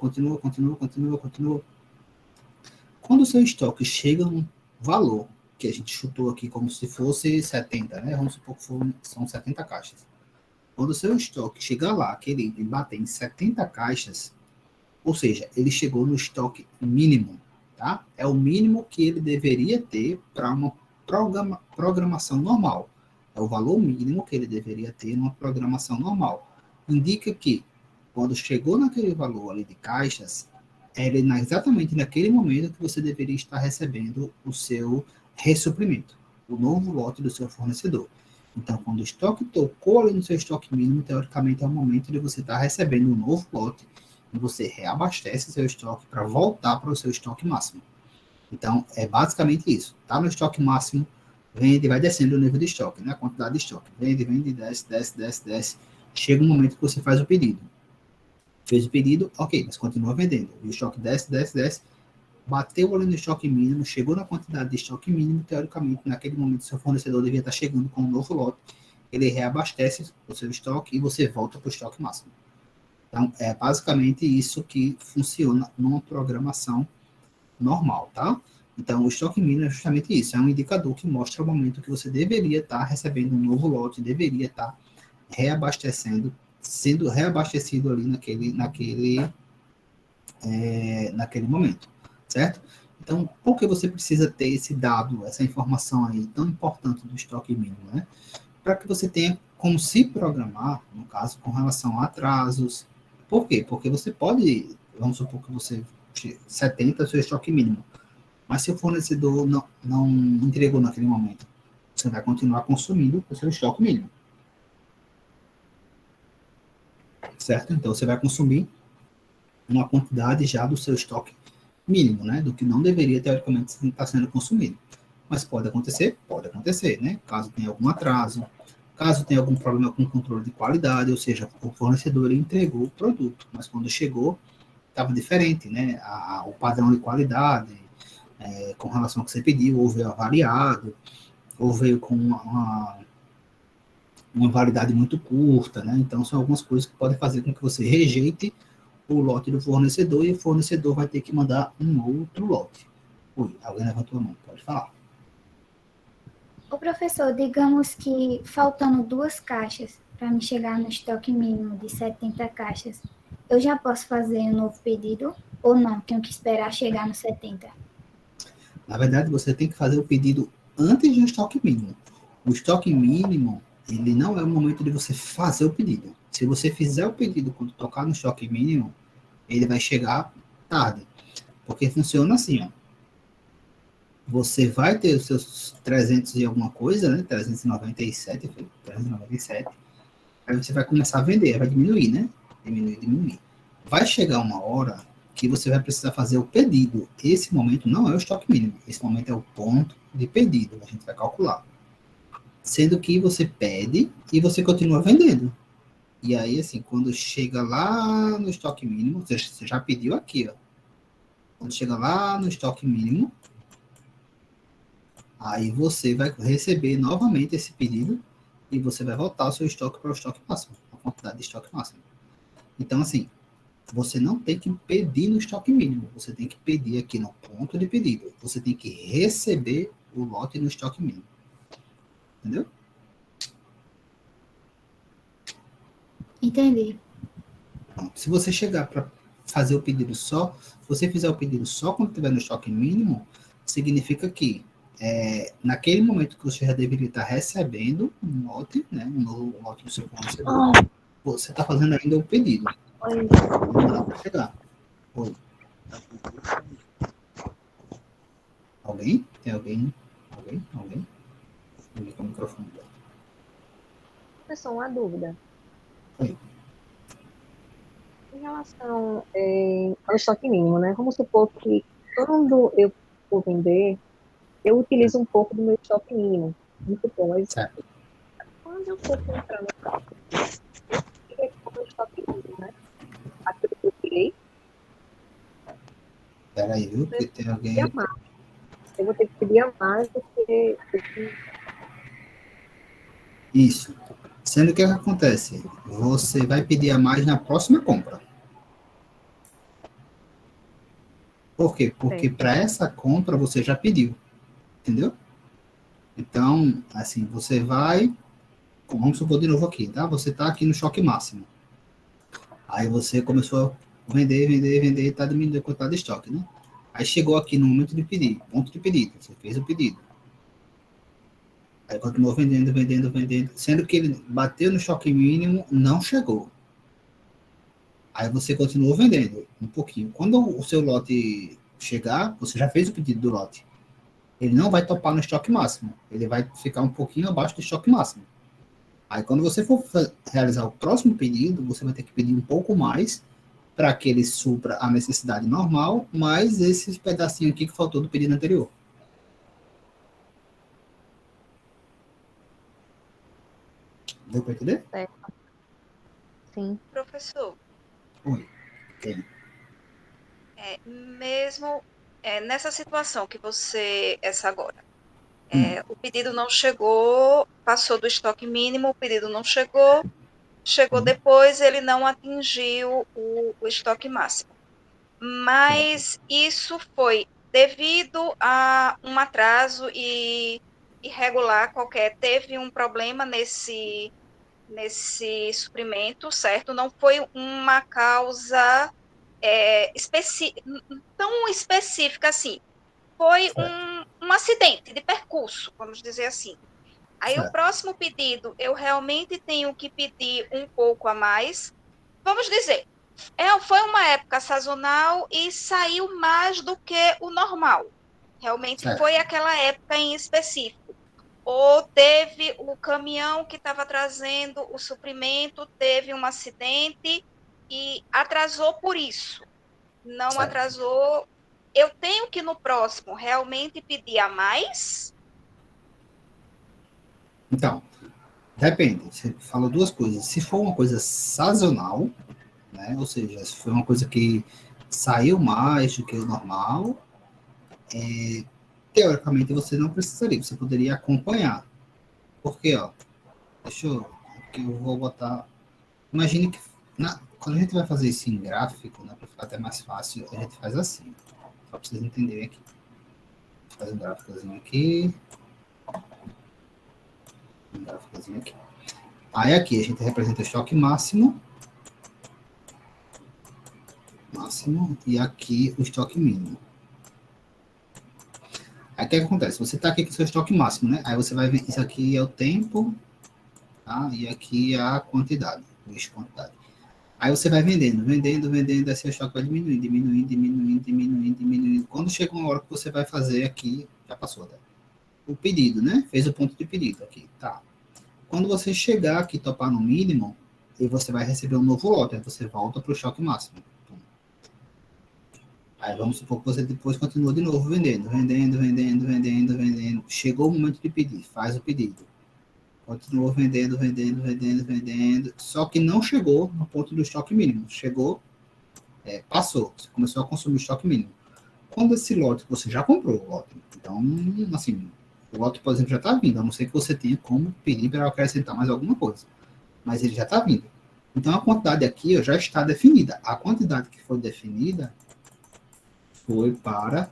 Quando o seu estoque chega a um valor que a gente chutou aqui como se fosse 70, né? Vamos supor que são 70 caixas. Quando o seu estoque chegar lá, que ele bater em 70 caixas, ou seja, ele chegou no estoque mínimo, tá? É o mínimo que ele deveria ter para uma programação normal. É o valor mínimo que ele deveria ter numa programação normal. Indica que, quando chegou naquele valor ali de caixas, era exatamente naquele momento que você deveria estar recebendo o seu ressuprimento, o novo lote do seu fornecedor. Então, quando o estoque tocou ali no seu estoque mínimo, teoricamente é o momento de você estar recebendo um novo lote e você reabastece seu estoque para voltar para o seu estoque máximo. Então, é basicamente isso. Está no estoque máximo, vende, vai descendo o nível de estoque, né? A quantidade de estoque. Vende, desce. Chega um momento que você faz o pedido. Fez o pedido, ok, mas continua vendendo. E o estoque desce. Bateu ali no estoque mínimo, chegou na quantidade de estoque mínimo, teoricamente, naquele momento, seu fornecedor devia estar chegando com um novo lote. Ele reabastece o seu estoque e você volta para o estoque máximo. Então, é basicamente isso que funciona numa programação normal, tá? Então, o estoque mínimo é justamente isso, é um indicador que mostra o momento que você deveria estar recebendo um novo lote, deveria estar reabastecendo, sendo reabastecido ali naquele momento, certo? Então, por que você precisa ter esse dado, essa informação aí tão importante do estoque mínimo, né? Para que você tenha como se programar, no caso, com relação a atrasos. Por quê? Porque você pode, vamos supor que você 70 é o seu estoque mínimo, mas se o fornecedor não entregou naquele momento, você vai continuar consumindo o seu estoque mínimo. Certo? Então, você vai consumir uma quantidade já do seu estoque mínimo, né? Do que não deveria, teoricamente, estar sendo consumido. Mas pode acontecer, né? Caso tenha algum atraso, caso tenha algum problema com o controle de qualidade, ou seja, o fornecedor entregou o produto, mas quando chegou, estava diferente, né? O padrão de qualidade, com relação ao que você pediu, ou veio avariado, ou veio com uma validade muito curta, né? Então, são algumas coisas que podem fazer com que você rejeite o lote do fornecedor e o fornecedor vai ter que mandar um outro lote. Ui, alguém levantou a mão, pode falar.
O professor, digamos que faltando 2 caixas para me chegar no estoque mínimo de 70 caixas, eu já posso fazer um novo pedido ou não? Tenho que esperar chegar no 70?
Na verdade, você tem que fazer o pedido antes do estoque mínimo. O estoque mínimo, ele não é o momento de você fazer o pedido. Se você fizer o pedido quando tocar no estoque mínimo, ele vai chegar tarde. Porque funciona assim, ó. Você vai ter os seus 300 e alguma coisa, né? 397, 397. Aí você vai começar a vender, vai diminuir, né? Diminuir. Vai chegar uma hora que você vai precisar fazer o pedido. Esse momento não é o estoque mínimo. Esse momento é o ponto de pedido. A gente vai calcular. Sendo que você pede e você continua vendendo. E aí, assim, quando chega lá no estoque mínimo, você já pediu aqui, ó. Quando chega lá no estoque mínimo, aí você vai receber novamente esse pedido e você vai voltar o seu estoque para o estoque máximo, a quantidade de estoque máximo. Então, assim, você não tem que pedir no estoque mínimo, você tem que pedir aqui no ponto de pedido. Você tem que receber o lote no estoque mínimo. Entendeu?
Entendi.
Então, se você chegar para fazer o pedido só, se você fizer o pedido só quando estiver no estoque mínimo, significa que naquele momento que você já deveria estar recebendo um lote, né, um novo lote do seu fornecedor, você está fazendo ainda o pedido. Não para chegar. Oi. Alguém? Tem alguém? Alguém? Alguém com o microfone.
Pessoal, uma dúvida.
Oi.
Em relação ao estoque mínimo, né? Vamos supor que quando eu for vender, eu utilizo um pouco do meu estoque mínimo. Vamos supor, mas
Certo.
quando eu for comprar no carro, eu fiquei com o estoque mínimo, né? Aquilo que eu tirei,
Peraí, viu? Que tem alguém.
eu vou ter que pedir a mais do que
Isso. Sendo que o que acontece? Você vai pedir a mais na próxima compra. Por quê? Porque para essa compra você já pediu. Entendeu? Então, assim, você vai. Vamos supor de novo aqui, tá? Você está aqui no choque máximo. Aí você começou a vender, está diminuindo a quantidade de estoque, né? Aí chegou aqui no momento de pedir, ponto de pedido, você fez o pedido. Aí continuou vendendo, sendo que ele bateu no choque mínimo, não chegou. Aí você continuou vendendo um pouquinho. Quando o seu lote chegar, você já fez o pedido do lote. Ele não vai topar no estoque máximo, ele vai ficar um pouquinho abaixo do estoque máximo. Aí quando você for realizar o próximo pedido, você vai ter que pedir um pouco mais para que ele supra a necessidade normal, mais esse pedacinho aqui que faltou do pedido anterior. Deu para entender?
Sim.
Professor,
Oi. Tem.
mesmo nessa situação que você, essa agora, o pedido não chegou, passou do estoque mínimo, o pedido não chegou, chegou depois, ele não atingiu o estoque máximo. Mas isso foi devido a um atraso irregular qualquer. Teve um problema nesse suprimento, certo? Não foi uma causa tão específica assim. Foi um acidente de percurso, vamos dizer assim. Aí o próximo pedido, eu realmente tenho que pedir um pouco a mais. Vamos dizer, foi uma época sazonal e saiu mais do que o normal. Realmente foi aquela época em específico. Ou teve o caminhão que estava trazendo o suprimento, teve um acidente e atrasou por isso. Não atrasou. Eu tenho que no próximo realmente pedir a mais?
Então, depende. Você falou duas coisas. Se for uma coisa sazonal, né? Ou seja, se for uma coisa que saiu mais do que o normal, teoricamente você não precisaria. Você poderia acompanhar. Porque, ó, deixa eu. Aqui eu vou botar. Imagine que quando a gente vai fazer isso em gráfico, né, para ficar até mais fácil, a gente faz assim. Só para vocês entenderem aqui. Faz um gráficozinho aqui. Um gráficozinho aqui. Aí aqui a gente representa o estoque máximo. E aqui o estoque mínimo. Aí o que acontece? Você está aqui com o seu estoque máximo, né? Aí você vai ver, isso aqui é o tempo, tá? E aqui é a quantidade, o eixo quantidade. Aí você vai vendendo, aí seu estoque vai diminuindo. Quando chega uma hora que você vai fazer aqui, já passou, tá? O pedido, né? Fez o ponto de pedido aqui, tá? Quando você chegar aqui, topar no mínimo, e você vai receber um novo lote, aí você volta para o estoque máximo. Aí vamos supor que você depois continua de novo vendendo. Chegou o momento de pedir, faz o pedido. Continua vendendo. Só que não chegou no ponto do estoque mínimo. Chegou, passou. Você começou a consumir o estoque mínimo. Quando esse lote, você já comprou o lote. Então, assim, o lote, por exemplo, já está vindo. A não ser que você tenha como pedir para acrescentar mais alguma coisa. Mas ele já está vindo. Então, a quantidade aqui já está definida. A quantidade que foi definida foi para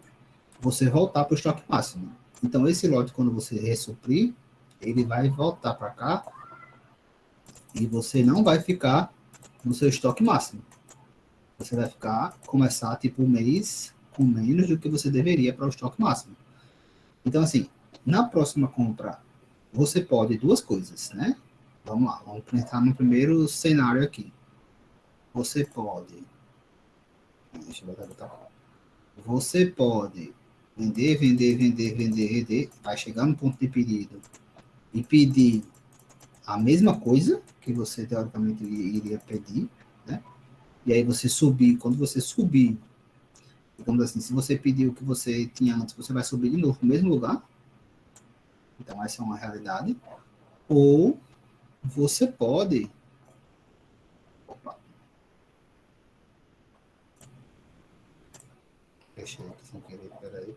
você voltar para o estoque máximo. Então, esse lote, quando você ressuprir, ele vai voltar para cá e você não vai ficar no seu estoque máximo. Você vai começar tipo um mês com menos do que você deveria para o estoque máximo. Então, assim, na próxima compra, você pode duas coisas, né? Vamos lá, vamos pensar no primeiro cenário aqui. Você pode... Deixa eu botar. Você pode vender, vai chegar no ponto de pedido e pedir a mesma coisa que você teoricamente iria pedir, né? E aí você subir, quando você subir, digamos assim, se você pedir o que você tinha antes, você vai subir de novo no mesmo lugar. Então essa é uma realidade. Ou você pode... Opa. Fechei aqui sem querer, peraí.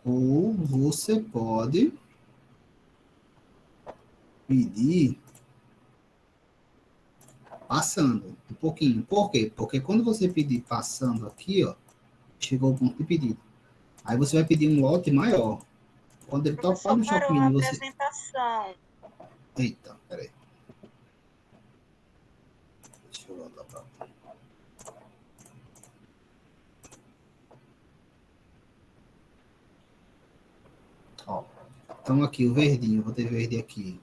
Ou você pode pedir passando um pouquinho. Por quê? Porque quando você pedir passando aqui, ó, chegou o ponto de pedido. Aí você vai pedir um lote maior. Quando ele topar no estoque
parou a
mínimo, você...
apresentação.
Eita, peraí. Deixa eu voltar pra cá. Ó, então aqui o verdinho, vou ter verde aqui.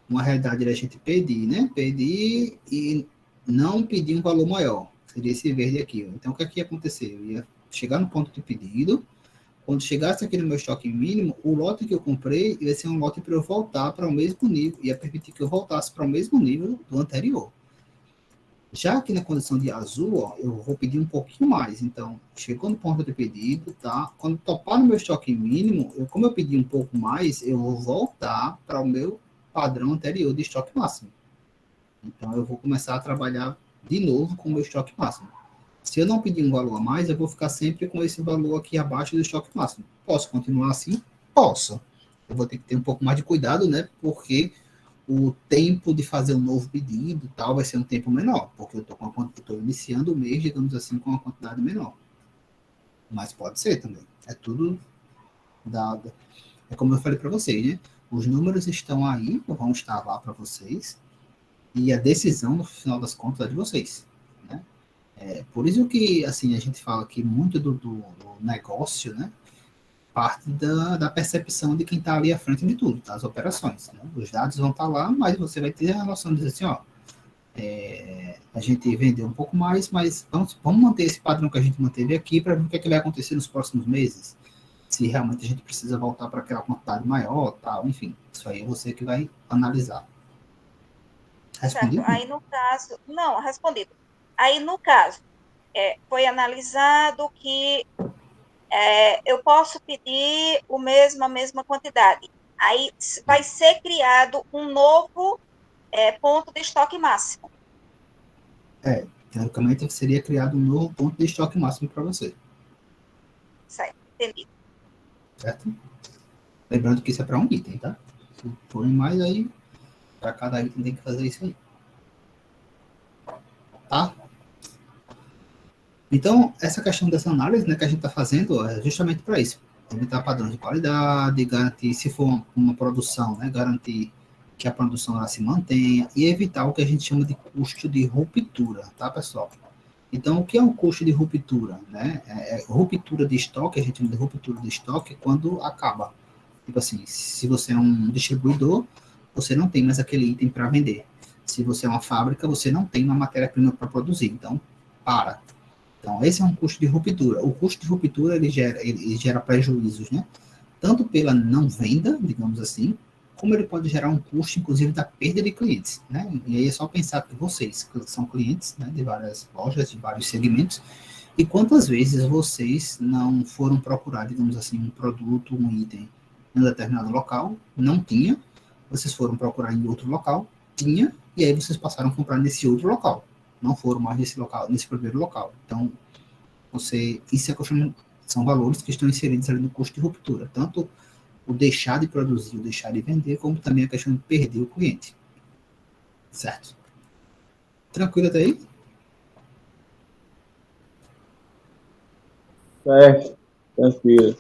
Uma realidade da gente pedir, né? Pedir e não pedir um valor maior. Seria esse verde aqui. Ó. Então o que aqui ia acontecer? Eu ia chegar no ponto de pedido. Quando chegasse aqui no meu estoque mínimo, o lote que eu comprei ia ser um lote para eu voltar para o mesmo nível, ia permitir que eu voltasse para o mesmo nível do anterior. Já aqui na condição de azul, ó, eu vou pedir um pouquinho mais. Então, chegou no ponto de pedido, tá? Quando topar no meu estoque mínimo, como eu pedi um pouco mais, eu vou voltar para o meu padrão anterior de estoque máximo. Então, eu vou começar a trabalhar de novo com o meu estoque máximo. Se eu não pedir um valor a mais, eu vou ficar sempre com esse valor aqui abaixo do estoque máximo. Posso continuar assim? Posso. Eu vou ter que ter um pouco mais de cuidado, né? Porque o tempo de fazer um novo pedido tal vai ser um tempo menor, porque eu estou iniciando o mês, digamos assim, com uma quantidade menor. Mas pode ser também. É tudo dado. É como eu falei para vocês, né? Os números estão aí, vão estar lá para vocês, e a decisão, no final das contas, é de vocês. Né? Por isso que, assim, a gente fala que muito do negócio, né, parte da percepção de quem está ali à frente de tudo, das operações. Né? Os dados vão estar lá, mas você vai ter a noção de dizer assim, ó, a gente vendeu um pouco mais, mas vamos manter esse padrão que a gente manteve aqui para ver o que, que vai acontecer nos próximos meses. Se realmente a gente precisa voltar para aquela quantidade maior, tal, enfim. Isso aí é você que vai analisar. Respondido?
Certo. Aí no caso, não, respondido. Aí no caso, foi analisado que eu posso pedir a mesma quantidade. Aí vai ser criado um novo ponto de estoque máximo.
Teoricamente seria criado um novo ponto de estoque máximo para você.
Certo, entendi.
Certo? Lembrando que isso é para um item, tá? Se for mais aí, para cada item tem que fazer isso aí. Tá? Então, essa questão dessa análise, né, que a gente está fazendo é justamente para isso. Evitar padrões de qualidade, garantir, se for uma produção, né, garantir que a produção ela se mantenha e evitar o que a gente chama de custo de ruptura, tá, pessoal? Então, o que é um custo de ruptura? Né? Ruptura de estoque, a gente chama de ruptura de estoque quando acaba. Tipo assim, se você é um distribuidor, você não tem mais aquele item para vender. Se você é uma fábrica, você não tem uma matéria-prima para produzir. Então, para. Então, esse é um custo de ruptura. O custo de ruptura, ele gera prejuízos, né? Tanto pela não venda, digamos assim, como ele pode gerar um custo, inclusive, da perda de clientes, né? E aí é só pensar que vocês que são clientes, né, de várias lojas, de vários segmentos, e quantas vezes vocês não foram procurar, digamos assim, um produto, um item em um determinado local, não tinha, vocês foram procurar em outro local, tinha, e aí vocês passaram a comprar nesse outro local, não foram mais nesse local, nesse primeiro local. Então, isso são valores que estão inseridos ali no custo de ruptura, tanto o deixar de produzir, o deixar de vender, como também a questão de perder o cliente. Certo? Tranquilo até aí?
Certo, tranquilo.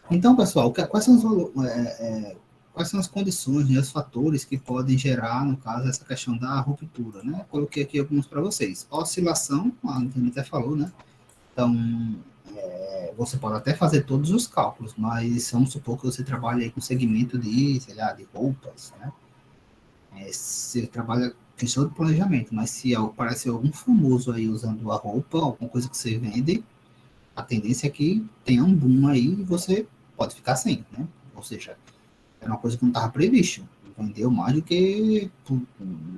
Então, pessoal, quais são as condições, né, os fatores que podem gerar, no caso, essa questão da ruptura, né? Coloquei aqui alguns para vocês. Oscilação, a Antônia até falou, né? Então, você pode até fazer todos os cálculos, mas vamos supor que você trabalha aí com segmento de, sei lá, de roupas, né? Você trabalha questão de planejamento, mas se aparecer algum famoso aí usando a roupa, alguma coisa que você vende, a tendência é que tenha um boom aí e você pode ficar sem, né? Ou seja, era uma coisa que não estava previsto, vendeu mais do que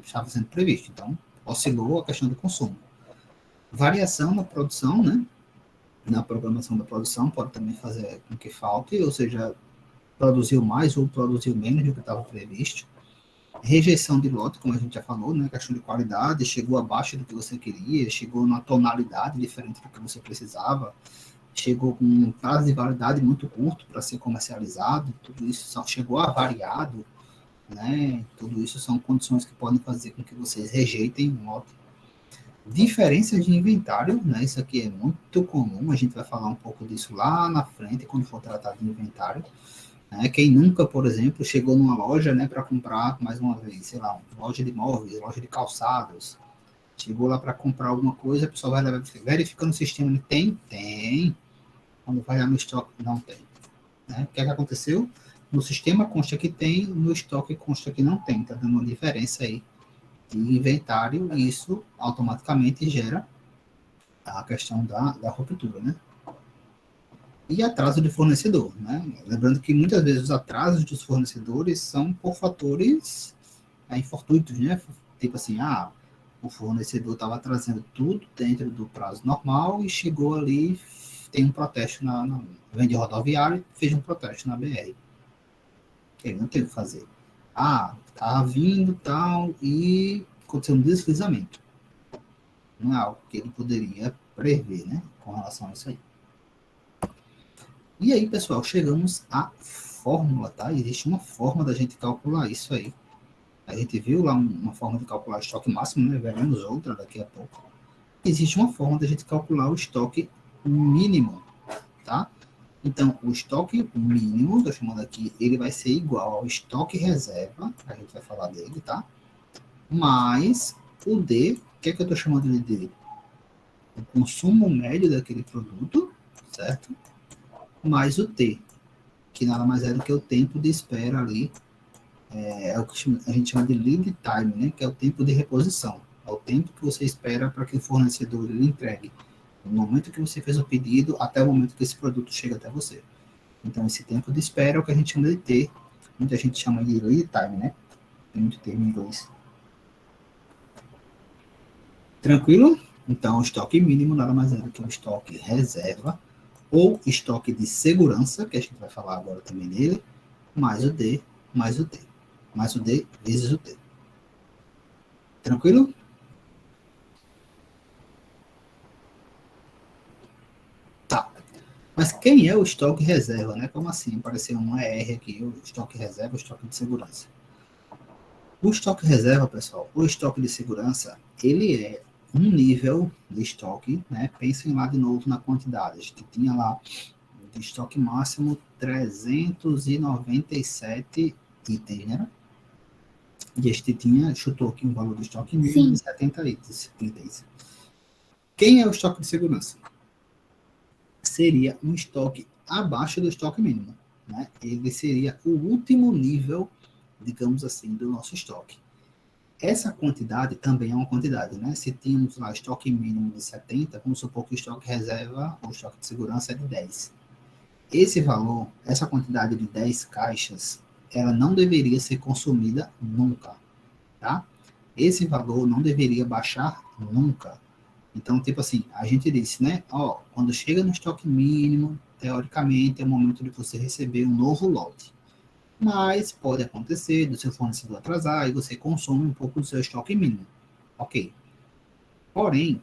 estava sendo previsto, então oscilou a questão do consumo. Variação na produção, né? Na programação da produção pode também fazer com que falte, ou seja, produziu mais ou produziu menos do que estava previsto. Rejeição de lote, como a gente já falou, né? Questão de qualidade, chegou abaixo do que você queria, chegou numa tonalidade diferente do que você precisava, chegou com um prazo de validade muito curto para ser comercializado, tudo isso só chegou a variado, né? Tudo isso são condições que podem fazer com que vocês rejeitem um lote. Diferenças de inventário, né? Isso aqui é muito comum, a gente vai falar um pouco disso lá na frente, quando for tratar de inventário. Né? Quem nunca, por exemplo, chegou numa loja, né, para comprar, mais uma vez, sei lá, uma loja de móveis, loja de calçados, chegou lá para comprar alguma coisa, a pessoa vai verificando o sistema, tem, quando vai lá no estoque, não tem. Né? O que é que aconteceu? No sistema consta que tem, no estoque consta que não tem, está dando uma diferença aí de inventário, e isso automaticamente gera a questão da ruptura, né? E atraso de fornecedor, né? Lembrando que muitas vezes os atrasos dos fornecedores são por fatores infortuitos, né? Tipo assim, o fornecedor estava trazendo tudo dentro do prazo normal e chegou ali, tem um protesto vende rodoviário, fez um protesto na BR. Ele não tem o que fazer. Tá vindo tal, e aconteceu um deslizamento. Não é algo que ele poderia prever, né? Com relação a isso aí. E aí, pessoal, chegamos à fórmula, tá? Existe uma forma da gente calcular isso aí. A gente viu lá uma forma de calcular o estoque máximo, né? Veremos outra daqui a pouco. Existe uma forma da gente calcular o estoque mínimo, tá? Então, o estoque mínimo, estou chamando aqui, ele vai ser igual ao estoque reserva, a gente vai falar dele, tá? Mais o D, o que é que eu estou chamando de D? O consumo médio daquele produto, certo? Mais o T, que nada mais é do que o tempo de espera ali, é o que a gente chama de lead time, né? Que é o tempo de reposição, é o tempo que você espera para que o fornecedor lhe entregue, no momento que você fez o pedido até o momento que esse produto chega até você. Então, esse tempo de espera é o que a gente chama de T, muita gente chama de lead time, né? Tem muito termo em inglês. Tranquilo? Então, o estoque mínimo nada mais é do que um estoque reserva, ou estoque de segurança, que a gente vai falar agora também dele, mais o D, mais o T. Mais o D vezes o T. Tranquilo? Tá. Mas quem é o estoque reserva, né? Como assim? Apareceu um ER aqui, o estoque reserva, o estoque de segurança. O estoque reserva, pessoal, o estoque de segurança, ele é um nível de estoque, né? Pensem lá de novo na quantidade. A gente tinha lá de estoque máximo 397 itens, né? E este chutou aqui um valor de estoque mínimo de 70 itens. Quem é o estoque de segurança? Seria um estoque abaixo do estoque mínimo, né? Ele seria o último nível, digamos assim, do nosso estoque. Essa quantidade também é uma quantidade, né? Se tínhamos lá estoque mínimo de 70, vamos supor que o estoque reserva, ou estoque de segurança é de 10. Esse valor, essa quantidade de 10 caixas, ela não deveria ser consumida nunca, tá? Esse valor não deveria baixar nunca. Então, tipo assim, a gente disse, né? Ó, quando chega no estoque mínimo, teoricamente é o momento de você receber um novo lote. Mas pode acontecer do seu fornecedor atrasar e você consome um pouco do seu estoque mínimo. Ok. Porém,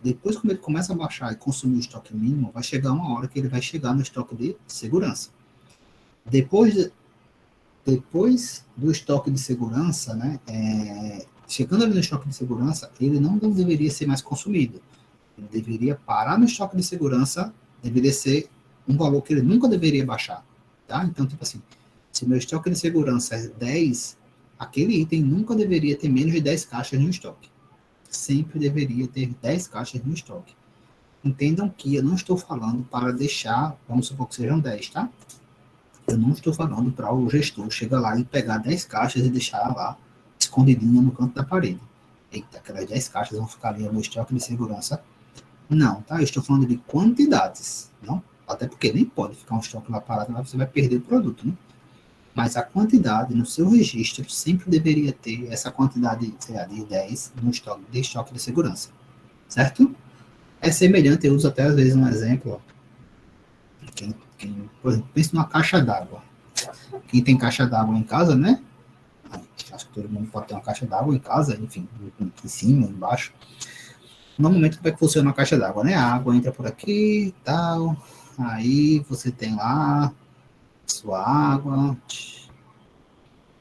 depois que ele começa a baixar e consumir o estoque mínimo, vai chegar uma hora que ele vai chegar no estoque de segurança. Depois do estoque de segurança, né, chegando ali no estoque de segurança, ele não deveria ser mais consumido. Ele deveria parar no estoque de segurança, deveria ser um valor que ele nunca deveria baixar. Tá? Então, tipo assim, se meu estoque de segurança é 10, aquele item nunca deveria ter menos de 10 caixas no estoque. Sempre deveria ter 10 caixas no estoque. Entendam que eu não estou falando para deixar, vamos supor que sejam 10, tá? Eu não estou falando para o gestor chegar lá e pegar 10 caixas e deixar lá escondidinha no canto da parede. Eita, aquelas 10 caixas vão ficar ali no estoque de segurança. Não, tá? Eu estou falando de quantidades, não? Até porque nem pode ficar um estoque lá parado, você vai perder o produto, né? Mas a quantidade no seu registro sempre deveria ter essa quantidade, sei lá, de 10 no estoque de segurança, certo? É semelhante, eu uso até às vezes um exemplo, por exemplo, pense numa caixa d'água. Quem tem caixa d'água em casa, né? Acho que todo mundo pode ter uma caixa d'água em casa, enfim, em cima, embaixo. Normalmente, como é que funciona a caixa d'água, né? A água entra por aqui e tal, aí você tem lá sua água.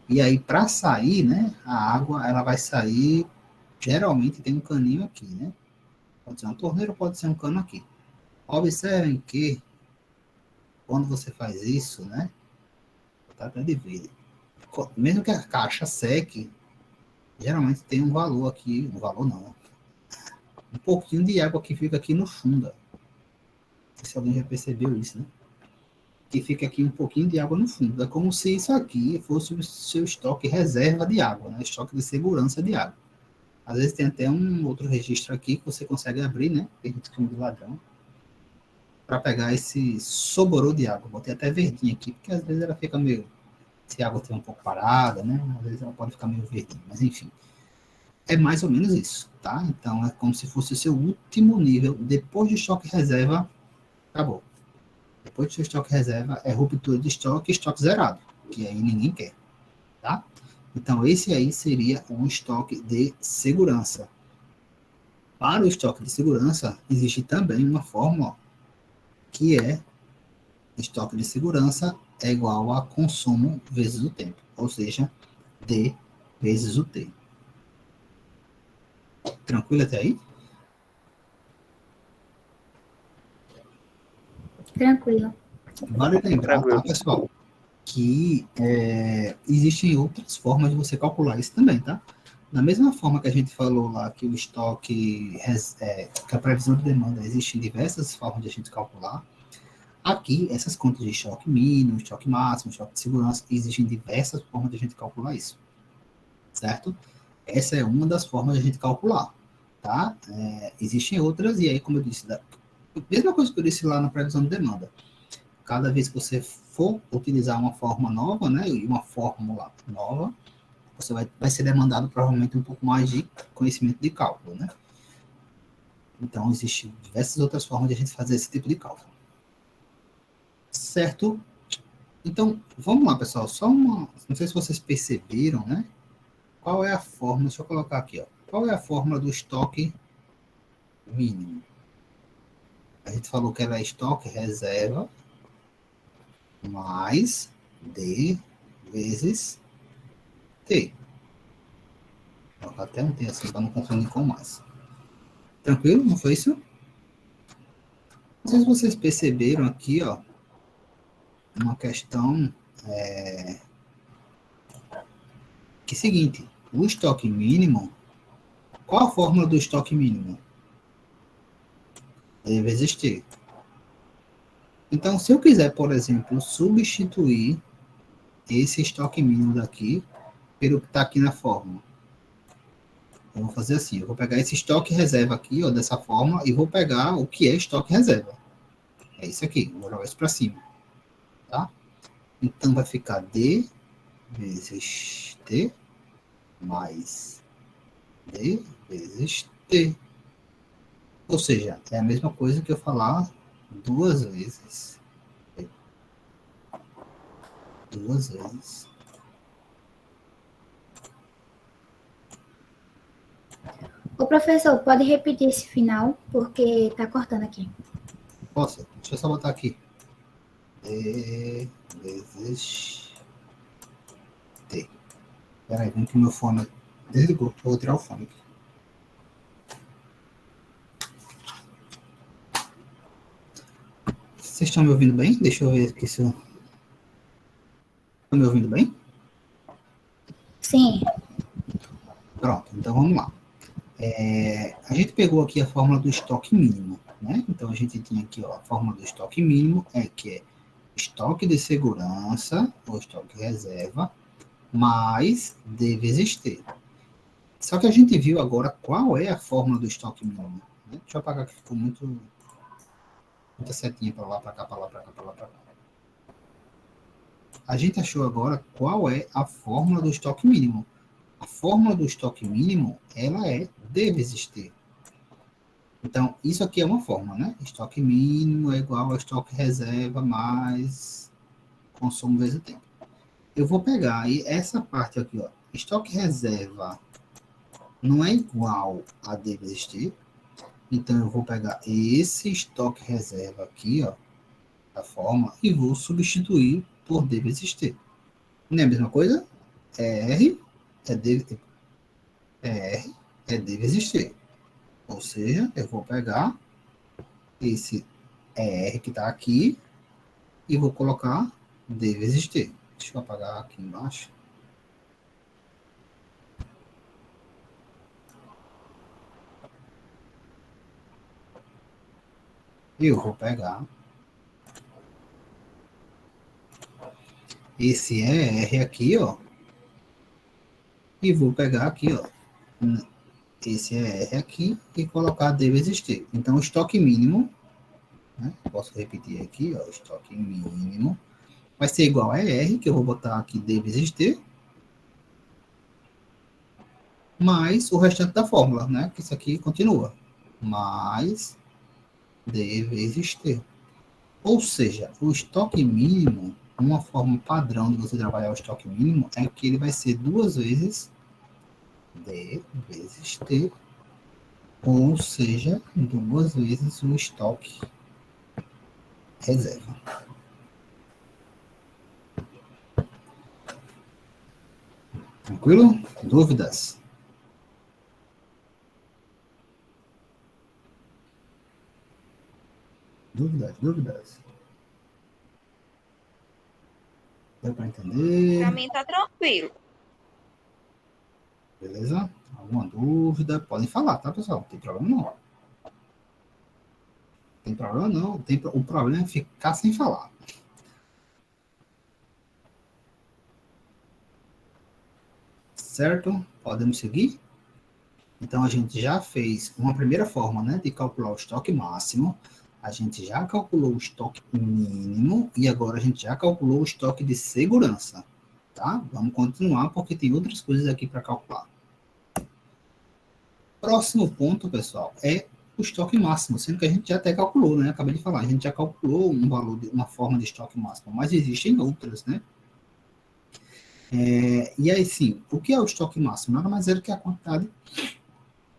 E aí, para sair, né, a água, ela vai sair, geralmente tem um caninho aqui, né? Pode ser uma torneira, pode ser um cano aqui. Observem que, quando você faz isso, né, tá até de ver, mesmo que a caixa seque, geralmente tem um valor aqui, um valor não, um pouquinho de água que fica aqui no fundo. Não sei se alguém já percebeu isso, né? Que fica aqui um pouquinho de água no fundo. É como se isso aqui fosse o seu estoque reserva de água, né? Estoque de segurança de água. Às vezes tem até um outro registro aqui que você consegue abrir, né? Tem gente que chama de ladrão. Para pegar esse soborô de água. Botei até verdinho aqui, porque às vezes ela fica meio... Se a água estiver um pouco parada, né? Às vezes ela pode ficar meio verdinha. Mas enfim. É mais ou menos isso, tá? Então é como se fosse o seu último nível. Depois de estoque reserva, acabou. Depois do seu estoque reserva, é ruptura de estoque e estoque zerado. Que aí ninguém quer, tá? Então, esse aí seria um estoque de segurança. Para o estoque de segurança, existe também uma fórmula que é estoque de segurança é igual a consumo vezes o tempo, ou seja, D vezes o T. Tranquilo até aí?
Tranquilo.
Vale lembrar, tá, pessoal, que existem outras formas de você calcular isso também, tá? Da mesma forma que a gente falou lá que o estoque, que a previsão de demanda, existem diversas formas de a gente calcular. Aqui, essas contas de estoque mínimo, estoque máximo, estoque de segurança, existem diversas formas de a gente calcular isso, certo? Essa é uma das formas de a gente calcular, tá? Existem outras, e aí, como eu disse, mesma coisa que eu disse lá na previsão de demanda. Cada vez que você for utilizar uma forma nova, né, e uma fórmula nova, você vai ser demandado provavelmente um pouco mais de conhecimento de cálculo, né? Então, existem diversas outras formas de a gente fazer esse tipo de cálculo. Certo? Então, vamos lá, pessoal. Não sei se vocês perceberam, né? Qual é a fórmula? Deixa eu colocar aqui, ó. Qual é a fórmula do estoque mínimo? A gente falou que era estoque reserva mais D vezes T. Vou colocar até um T assim para não confundir com mais. Tranquilo? Não foi isso? Não sei se vocês perceberam aqui, ó, uma questão que é o seguinte, o estoque mínimo, qual a fórmula do estoque mínimo? E vezes T. Então, se eu quiser, por exemplo, substituir esse estoque mínimo daqui pelo que está aqui na fórmula, eu vou fazer assim, eu vou pegar esse estoque reserva aqui, ó, dessa forma, e vou pegar o que é estoque reserva. É isso aqui, vou jogar isso para cima, tá? Então, vai ficar D vezes T mais D vezes T. Ou seja, é a mesma coisa que eu falar duas vezes. Duas vezes.
Ô, professor, pode repetir esse final, porque tá cortando aqui.
Posso? Deixa eu só botar aqui. D vezes T. Peraí, vamos que meu fone desligou. Eu vou tirar o fone aqui. Vocês estão me ouvindo bem? Deixa eu ver aqui se eu... Estão me ouvindo bem?
Sim.
Pronto, então vamos lá. A gente pegou aqui a fórmula do estoque mínimo, né? Então a gente tinha aqui, ó, a fórmula do estoque mínimo que é estoque de segurança, ou estoque reserva, mais D vezes T. Só que a gente viu agora qual é a fórmula do estoque mínimo, né? Deixa eu apagar que ficou muita setinha para lá, para cá, para lá, para cá, para lá, para cá. A gente achou agora qual é a fórmula do estoque mínimo. A fórmula do estoque mínimo, ela é D vezes T. Então, isso aqui é uma fórmula, né? Estoque mínimo é igual a estoque reserva mais consumo vezes tempo. Eu vou pegar aí essa parte aqui, ó. Estoque reserva não é igual a D vezes T. Então, eu vou pegar esse estoque reserva aqui, ó, da forma, e vou substituir por D vezes T. Não é a mesma coisa? R é D vezes T. Ou seja, eu vou pegar esse R que está aqui e vou colocar D vezes T. Deixa eu apagar aqui embaixo. Eu vou pegar esse ER aqui, ó, e vou pegar aqui, ó, esse ER aqui e colocar D vezes T. Então, o estoque mínimo, né, posso repetir aqui, ó, estoque mínimo, vai ser igual a ER, que eu vou botar aqui D vezes T, mais o restante da fórmula, né, que isso aqui continua, mais D vezes T. Ou seja, o estoque mínimo, uma forma padrão de você trabalhar o estoque mínimo é que ele vai ser duas vezes D vezes T, ou seja, duas vezes o estoque reserva. Tranquilo? Dúvidas? Dúvidas? Deu para entender?
Para mim tá tranquilo.
Beleza? Alguma dúvida? Podem falar, tá, pessoal? Não tem problema não. Tem problema não. O problema é ficar sem falar. Certo? Podemos seguir? Então, a gente já fez uma primeira forma, né, de calcular o estoque máximo. A gente já calculou o estoque mínimo e agora a gente já calculou o estoque de segurança, tá? Vamos continuar porque tem outras coisas aqui para calcular. Próximo ponto, pessoal, é o estoque máximo, sendo que a gente já até calculou, né? Acabei de falar, a gente já calculou um valor, uma forma de estoque máximo, mas existem outras, né? E aí, sim, o que é o estoque máximo? Nada mais é do que a quantidade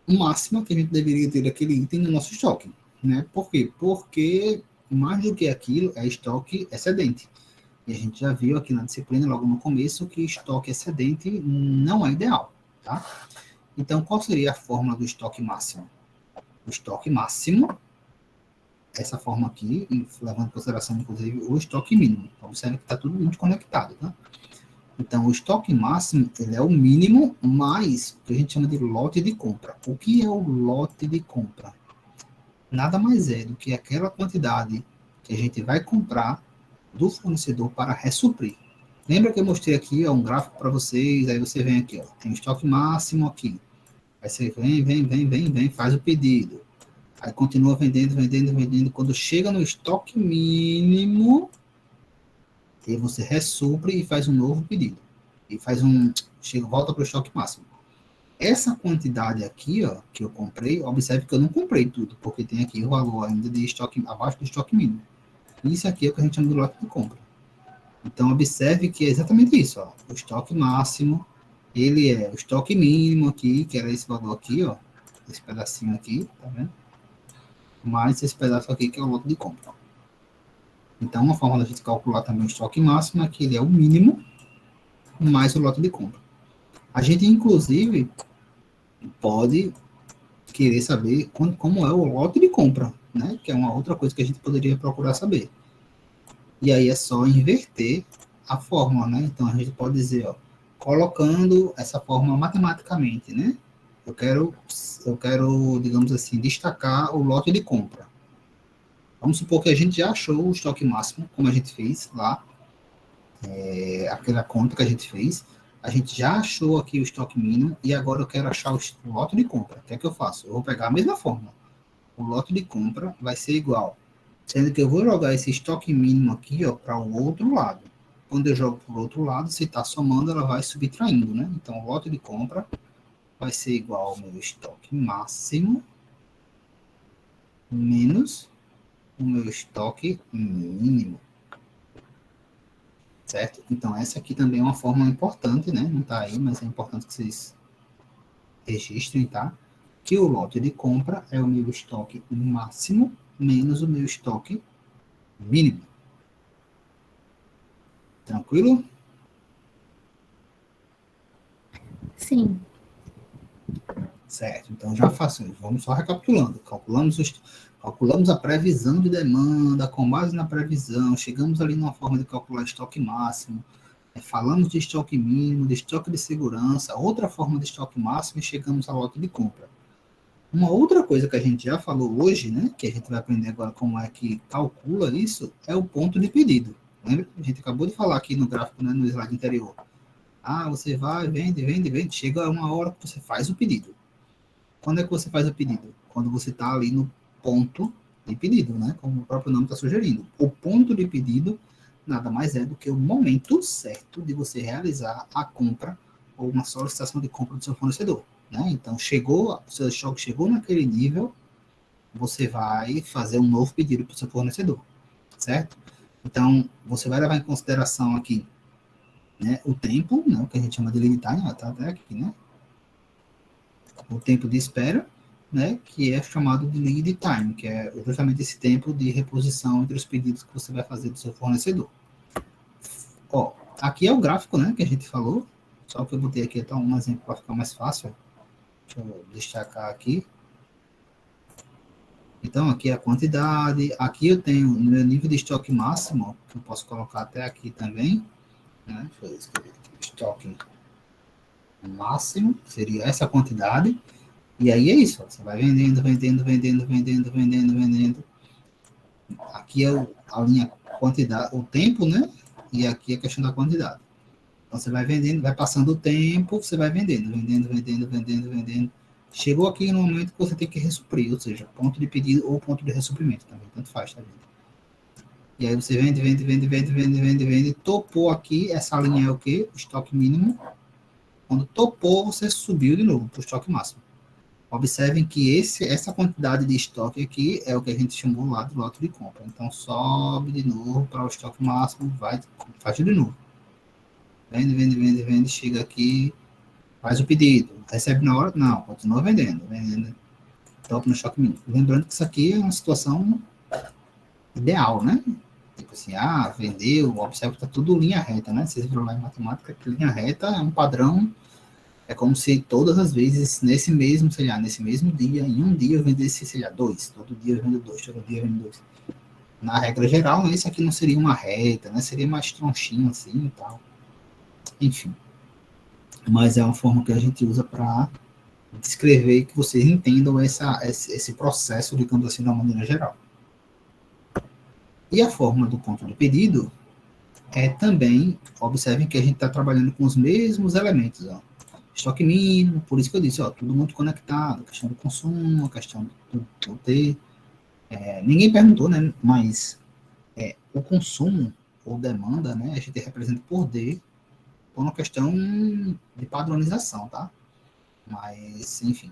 máxima que a gente deveria ter daquele item no nosso estoque, né? Por quê? Porque mais do que aquilo é estoque excedente. E a gente já viu aqui na disciplina, logo no começo, que estoque excedente não é ideal, tá? Então, qual seria a fórmula do estoque máximo? o estoque máximo, essa forma aqui, levando em consideração, inclusive, o estoque mínimo. Observe que está tudo muito conectado, tá? Então, o estoque máximo, ele é o mínimo mais o que a gente chama de lote de compra. O que é o lote de compra? Nada mais é do que aquela quantidade que a gente vai comprar do fornecedor para ressuprir. Lembra que eu mostrei aqui um gráfico para vocês, aí você vem aqui, tem o estoque máximo aqui. Aí você vem, faz o pedido. Aí continua vendendo. Quando chega no estoque mínimo, aí você ressupre e faz um novo pedido. E volta para o estoque máximo. Essa quantidade aqui, ó, que eu comprei, observe que eu não comprei tudo, porque tem aqui o valor ainda de estoque, abaixo do estoque mínimo. Isso aqui é o que a gente chama de lote de compra. Então, observe que é exatamente isso, ó. O estoque máximo, ele é o estoque mínimo aqui, que era esse valor aqui, ó. Esse pedacinho aqui, tá vendo? Mais esse pedaço aqui, que é o lote de compra. Então, uma forma da gente calcular também o estoque máximo é que ele é o mínimo mais o lote de compra. A gente, inclusive, pode querer saber como é o lote de compra, né? Que é uma outra coisa que a gente poderia procurar saber. E aí é só inverter a fórmula, né? Então, a gente pode dizer, ó, colocando essa fórmula matematicamente, né? Eu quero, digamos assim, destacar o lote de compra. Vamos supor que a gente já achou o estoque máximo, como a gente fez lá, aquela conta que a gente fez. A gente já achou aqui o estoque mínimo e agora eu quero achar o lote de compra. O que é que eu faço? Eu vou pegar a mesma fórmula. O lote de compra vai ser igual, sendo que eu vou jogar esse estoque mínimo aqui, ó, para o outro lado. Quando eu jogo para o outro lado, se está somando, ela vai subtraindo, né? Então, o lote de compra vai ser igual ao meu estoque máximo menos o meu estoque mínimo. Certo? Então, essa aqui também é uma fórmula importante, né? Não está aí, mas é importante que vocês registrem, tá? Que o lote de compra é o meu estoque máximo menos o meu estoque mínimo. Tranquilo?
Sim.
Certo, então já façamos. Vamos só recapitulando. Calculamos a previsão de demanda, com base na previsão, chegamos ali numa forma de calcular estoque máximo, falamos de estoque mínimo, de estoque de segurança, outra forma de estoque máximo e chegamos ao lote de compra. Uma outra coisa que a gente já falou hoje, né, que a gente vai aprender agora como é que calcula isso, é o ponto de pedido. Lembra? A gente acabou de falar aqui no gráfico, né, no slide anterior. Ah, você vai, vende, chega uma hora que você faz o pedido. Quando é que você faz o pedido? Quando você está ali no ponto de pedido, né? Como o próprio nome está sugerindo. O ponto de pedido nada mais é do que o momento certo de você realizar a compra ou uma solicitação de compra do seu fornecedor, né? Então, o seu estoque chegou naquele nível, você vai fazer um novo pedido para o seu fornecedor, certo? Então, você vai levar em consideração aqui, né, o tempo, né, o que a gente chama de lead time, tá até aqui, né? O tempo de espera, né, que é chamado de lead time, que é justamente esse tempo de reposição entre os pedidos que você vai fazer do seu fornecedor. Ó, aqui é o gráfico, né, que a gente falou, só que eu botei aqui então um exemplo para ficar mais fácil. Deixa eu destacar aqui. Então, aqui é a quantidade, aqui eu tenho o meu nível de estoque máximo, que eu posso colocar até aqui também, né, deixa eu escrever aqui, estoque máximo, seria essa quantidade. E aí é isso, ó, você vai vendendo. Aqui é a linha quantidade, o tempo, né? E aqui é a questão da quantidade. Então você vai vendendo, vai passando o tempo, você vai vendendo. Chegou aqui no momento que você tem que ressuprir, ou seja, ponto de pedido ou ponto de ressuprimento também, tanto faz, tá vendo? E aí você vende, topou aqui, essa linha é o quê? O estoque mínimo. Quando topou, você subiu de novo para o estoque máximo. Observem que essa quantidade de estoque aqui é o que a gente chamou lá do lote de compra. Então, sobe de novo para o estoque máximo, faz de novo. Vende, chega aqui, faz o pedido. Recebe na hora? Não, continua vendendo. Topa no estoque mínimo. Lembrando que isso aqui é uma situação ideal, né? Tipo assim, vendeu, observa que está tudo linha reta, né? Vocês viram lá em matemática que linha reta é um padrão É como se todas as vezes, nesse mesmo dia, em um dia eu vendesse, 2. Todo dia eu vendo 2, todo dia eu vendo 2. Na regra geral, isso aqui não seria uma reta, né? Seria mais tronchinho assim e tal. Enfim. Mas é uma forma que a gente usa para descrever e que vocês entendam esse processo, digamos assim, de uma maneira geral. E a fórmula do ponto de pedido é também, observem que a gente está trabalhando com os mesmos elementos, ó. Estoque mínimo, por isso que eu disse, ó, tudo muito conectado, questão do consumo, questão do ter. Ninguém perguntou, né, mas o consumo ou demanda, né, a gente representa por D, por uma questão de padronização, tá? Mas, enfim,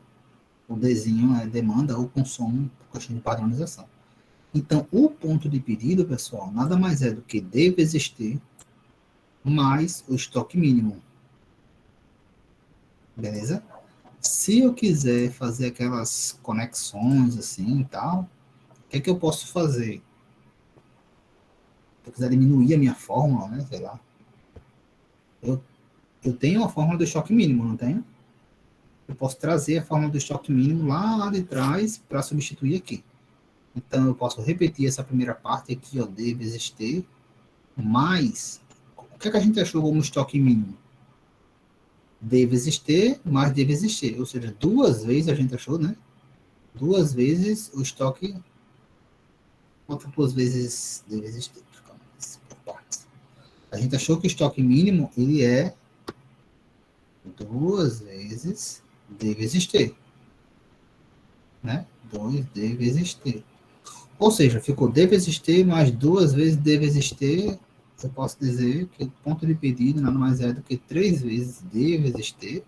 o Dzinho é demanda ou consumo por questão de padronização. Então, o ponto de pedido, pessoal, nada mais é do que D vezes T mais o estoque mínimo. Beleza? Se eu quiser fazer aquelas conexões assim e tal, o que é que eu posso fazer? Se eu quiser diminuir a minha fórmula, né? Sei lá. Eu tenho a fórmula do estoque mínimo, não tenho? Eu posso trazer a fórmula do estoque mínimo lá de trás para substituir aqui. Então, eu posso repetir essa primeira parte aqui, ó, D vezes T, mais... O que é que a gente achou como estoque mínimo? D vezes T mais D vezes T. Ou seja, 2 vezes a gente achou, né? 2 vezes o estoque... Outra 2 vezes D vezes T. Por partes. A gente achou que o estoque mínimo, ele é 2 vezes D vezes T. Né? 2D vezes T. Ou seja, ficou D vezes T mais 2 vezes D vezes T. Eu posso dizer que o ponto de pedido nada mais é do que 3 vezes D vezes T.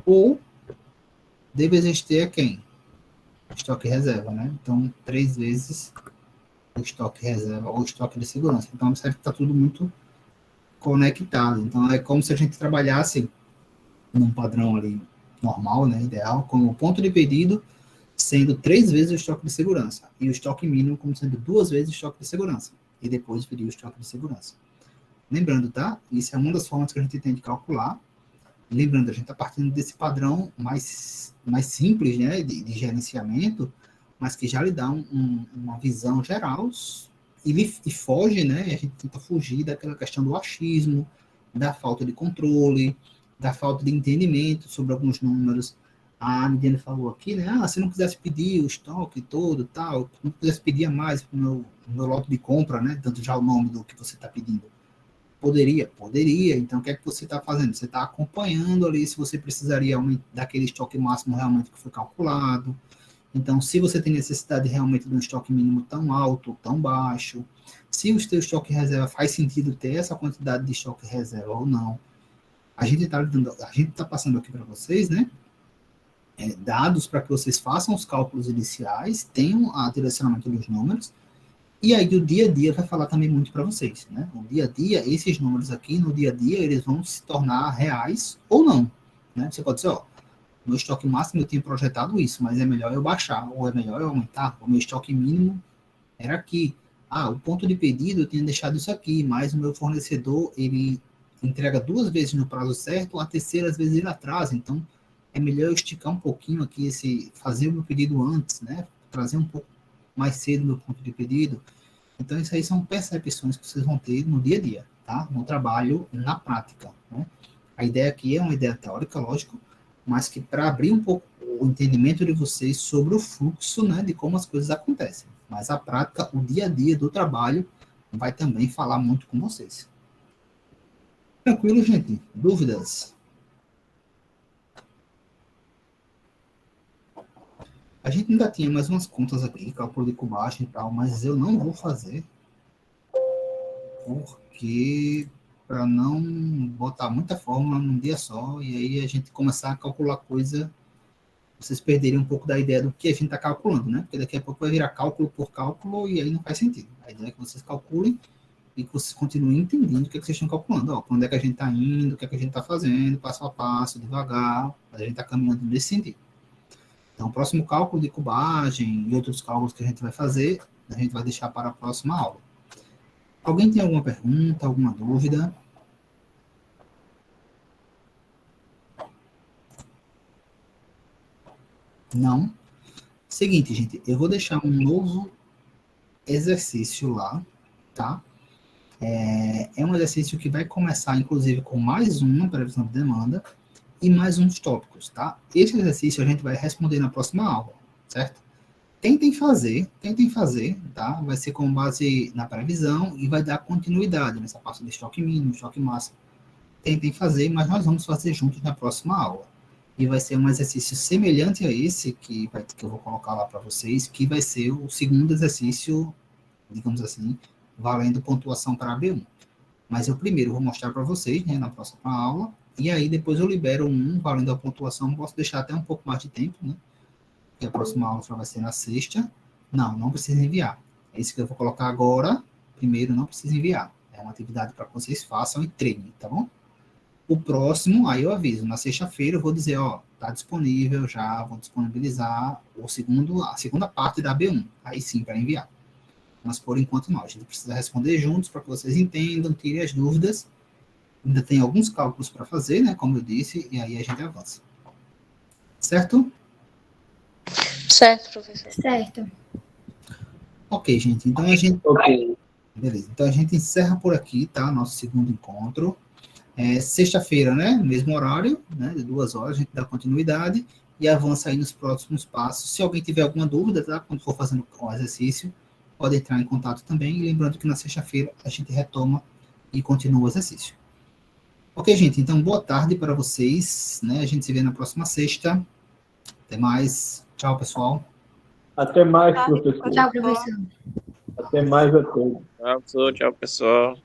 Ou D vezes T é quem? Estoque reserva, né? Então, 3 vezes o estoque reserva ou estoque de segurança. Então, observe que está tudo muito conectado. Então, é como se a gente trabalhasse num padrão ali normal, né? Ideal, com o ponto de pedido sendo 3 vezes o estoque de segurança, e o estoque mínimo como sendo 2 vezes o estoque de segurança, e depois viria o estoque de segurança. Lembrando, tá? Isso é uma das formas que a gente tem de calcular. Lembrando, a gente está partindo desse padrão mais simples, né, de gerenciamento, mas que já lhe dá uma visão geral e foge, né, a gente tenta fugir daquela questão do achismo, da falta de controle, da falta de entendimento sobre alguns números. A Midiane falou aqui, né? Se não quisesse pedir o estoque todo, tal, não quisesse pedir a mais no meu lote de compra, né? Dando já o nome do que você está pedindo. Poderia. Então, o que é que você está fazendo? Você está acompanhando ali se você precisaria daquele estoque máximo realmente que foi calculado. Então, se você tem necessidade realmente de um estoque mínimo tão alto ou tão baixo, se o seu estoque reserva faz sentido ter essa quantidade de estoque reserva ou não. A gente está passando aqui para vocês, né? Dados para que vocês façam os cálculos iniciais, tenham o direcionamento dos números, e aí o dia a dia vai falar também muito para vocês, né? No dia a dia, esses números aqui, no dia a dia, eles vão se tornar reais ou não, né? Você pode dizer, ó, no estoque máximo eu tinha projetado isso, mas é melhor eu baixar, ou é melhor eu aumentar, o meu estoque mínimo era aqui. O ponto de pedido eu tinha deixado isso aqui, mas o meu fornecedor, ele entrega 2 vezes no prazo certo, a terceira às vezes ele atrasa, então é melhor eu esticar um pouquinho aqui, fazer o meu pedido antes, né? Trazer um pouco mais cedo o meu ponto de pedido. Então, isso aí são percepções que vocês vão ter no dia a dia, tá? No trabalho, na prática, né? A ideia aqui é uma ideia teórica, lógico, mas que para abrir um pouco o entendimento de vocês sobre o fluxo, né? De como as coisas acontecem. Mas a prática, o dia a dia do trabalho, vai também falar muito com vocês. Tranquilo, gente? Dúvidas? A gente ainda tinha mais umas contas aqui, cálculo de cubagem e tal, mas eu não vou fazer, porque para não botar muita fórmula num dia só, e aí a gente começar a calcular coisa, vocês perderem um pouco da ideia do que a gente está calculando, né? Porque daqui a pouco vai virar cálculo por cálculo, e aí não faz sentido. A ideia é que vocês calculem e que vocês continuem entendendo o que, é que vocês estão calculando. Para onde é que a gente está indo, o que é que a gente está fazendo, passo a passo, devagar, a gente está caminhando nesse sentido. Então, o próximo cálculo de cubagem e outros cálculos que a gente vai fazer, a gente vai deixar para a próxima aula. Alguém tem alguma pergunta, alguma dúvida? Não. Seguinte, gente, eu vou deixar um novo exercício lá, tá? É um exercício que vai começar, inclusive, com mais uma previsão de demanda e mais uns tópicos, tá? Esse exercício a gente vai responder na próxima aula, certo? Tentem fazer, tá? Vai ser com base na previsão e vai dar continuidade nessa parte de estoque mínimo, estoque máximo. Tentem fazer, mas nós vamos fazer juntos na próxima aula. E vai ser um exercício semelhante a esse que eu vou colocar lá para vocês, que vai ser o segundo exercício, digamos assim, valendo pontuação para a B1. Mas eu primeiro vou mostrar para vocês, né, na próxima aula, e aí depois eu libero um valendo a pontuação, posso deixar até um pouco mais de tempo, né? Que a próxima aula só vai ser na sexta. Não precisa enviar. Esse que eu vou colocar agora, primeiro não precisa enviar. É uma atividade para que vocês façam e treinem, tá bom? O próximo, aí eu aviso, na sexta-feira eu vou dizer, ó, tá disponível já, vou disponibilizar a segunda parte da B1, aí sim, para enviar. Mas por enquanto não, a gente precisa responder juntos para que vocês entendam, tirem as dúvidas. Ainda tem alguns cálculos para fazer, né, como eu disse, e aí a gente avança. Certo?
Certo, professor.
Certo.
Ok, gente, então a gente...
Ok.
Beleza, então a gente encerra por aqui, tá, nosso segundo encontro. Sexta-feira, né, mesmo horário, né, de 2 horas, a gente dá continuidade e avança aí nos próximos passos. Se alguém tiver alguma dúvida, tá, quando for fazendo o exercício, pode entrar em contato também, e lembrando que na sexta-feira a gente retoma e continua o exercício. Ok, gente, então boa tarde para vocês, né, a gente se vê na próxima sexta. Até mais, tchau, pessoal.
Até mais, professor.
Tchau, professor.
Até mais a todos.
Tchau, pessoal. Tchau, pessoal.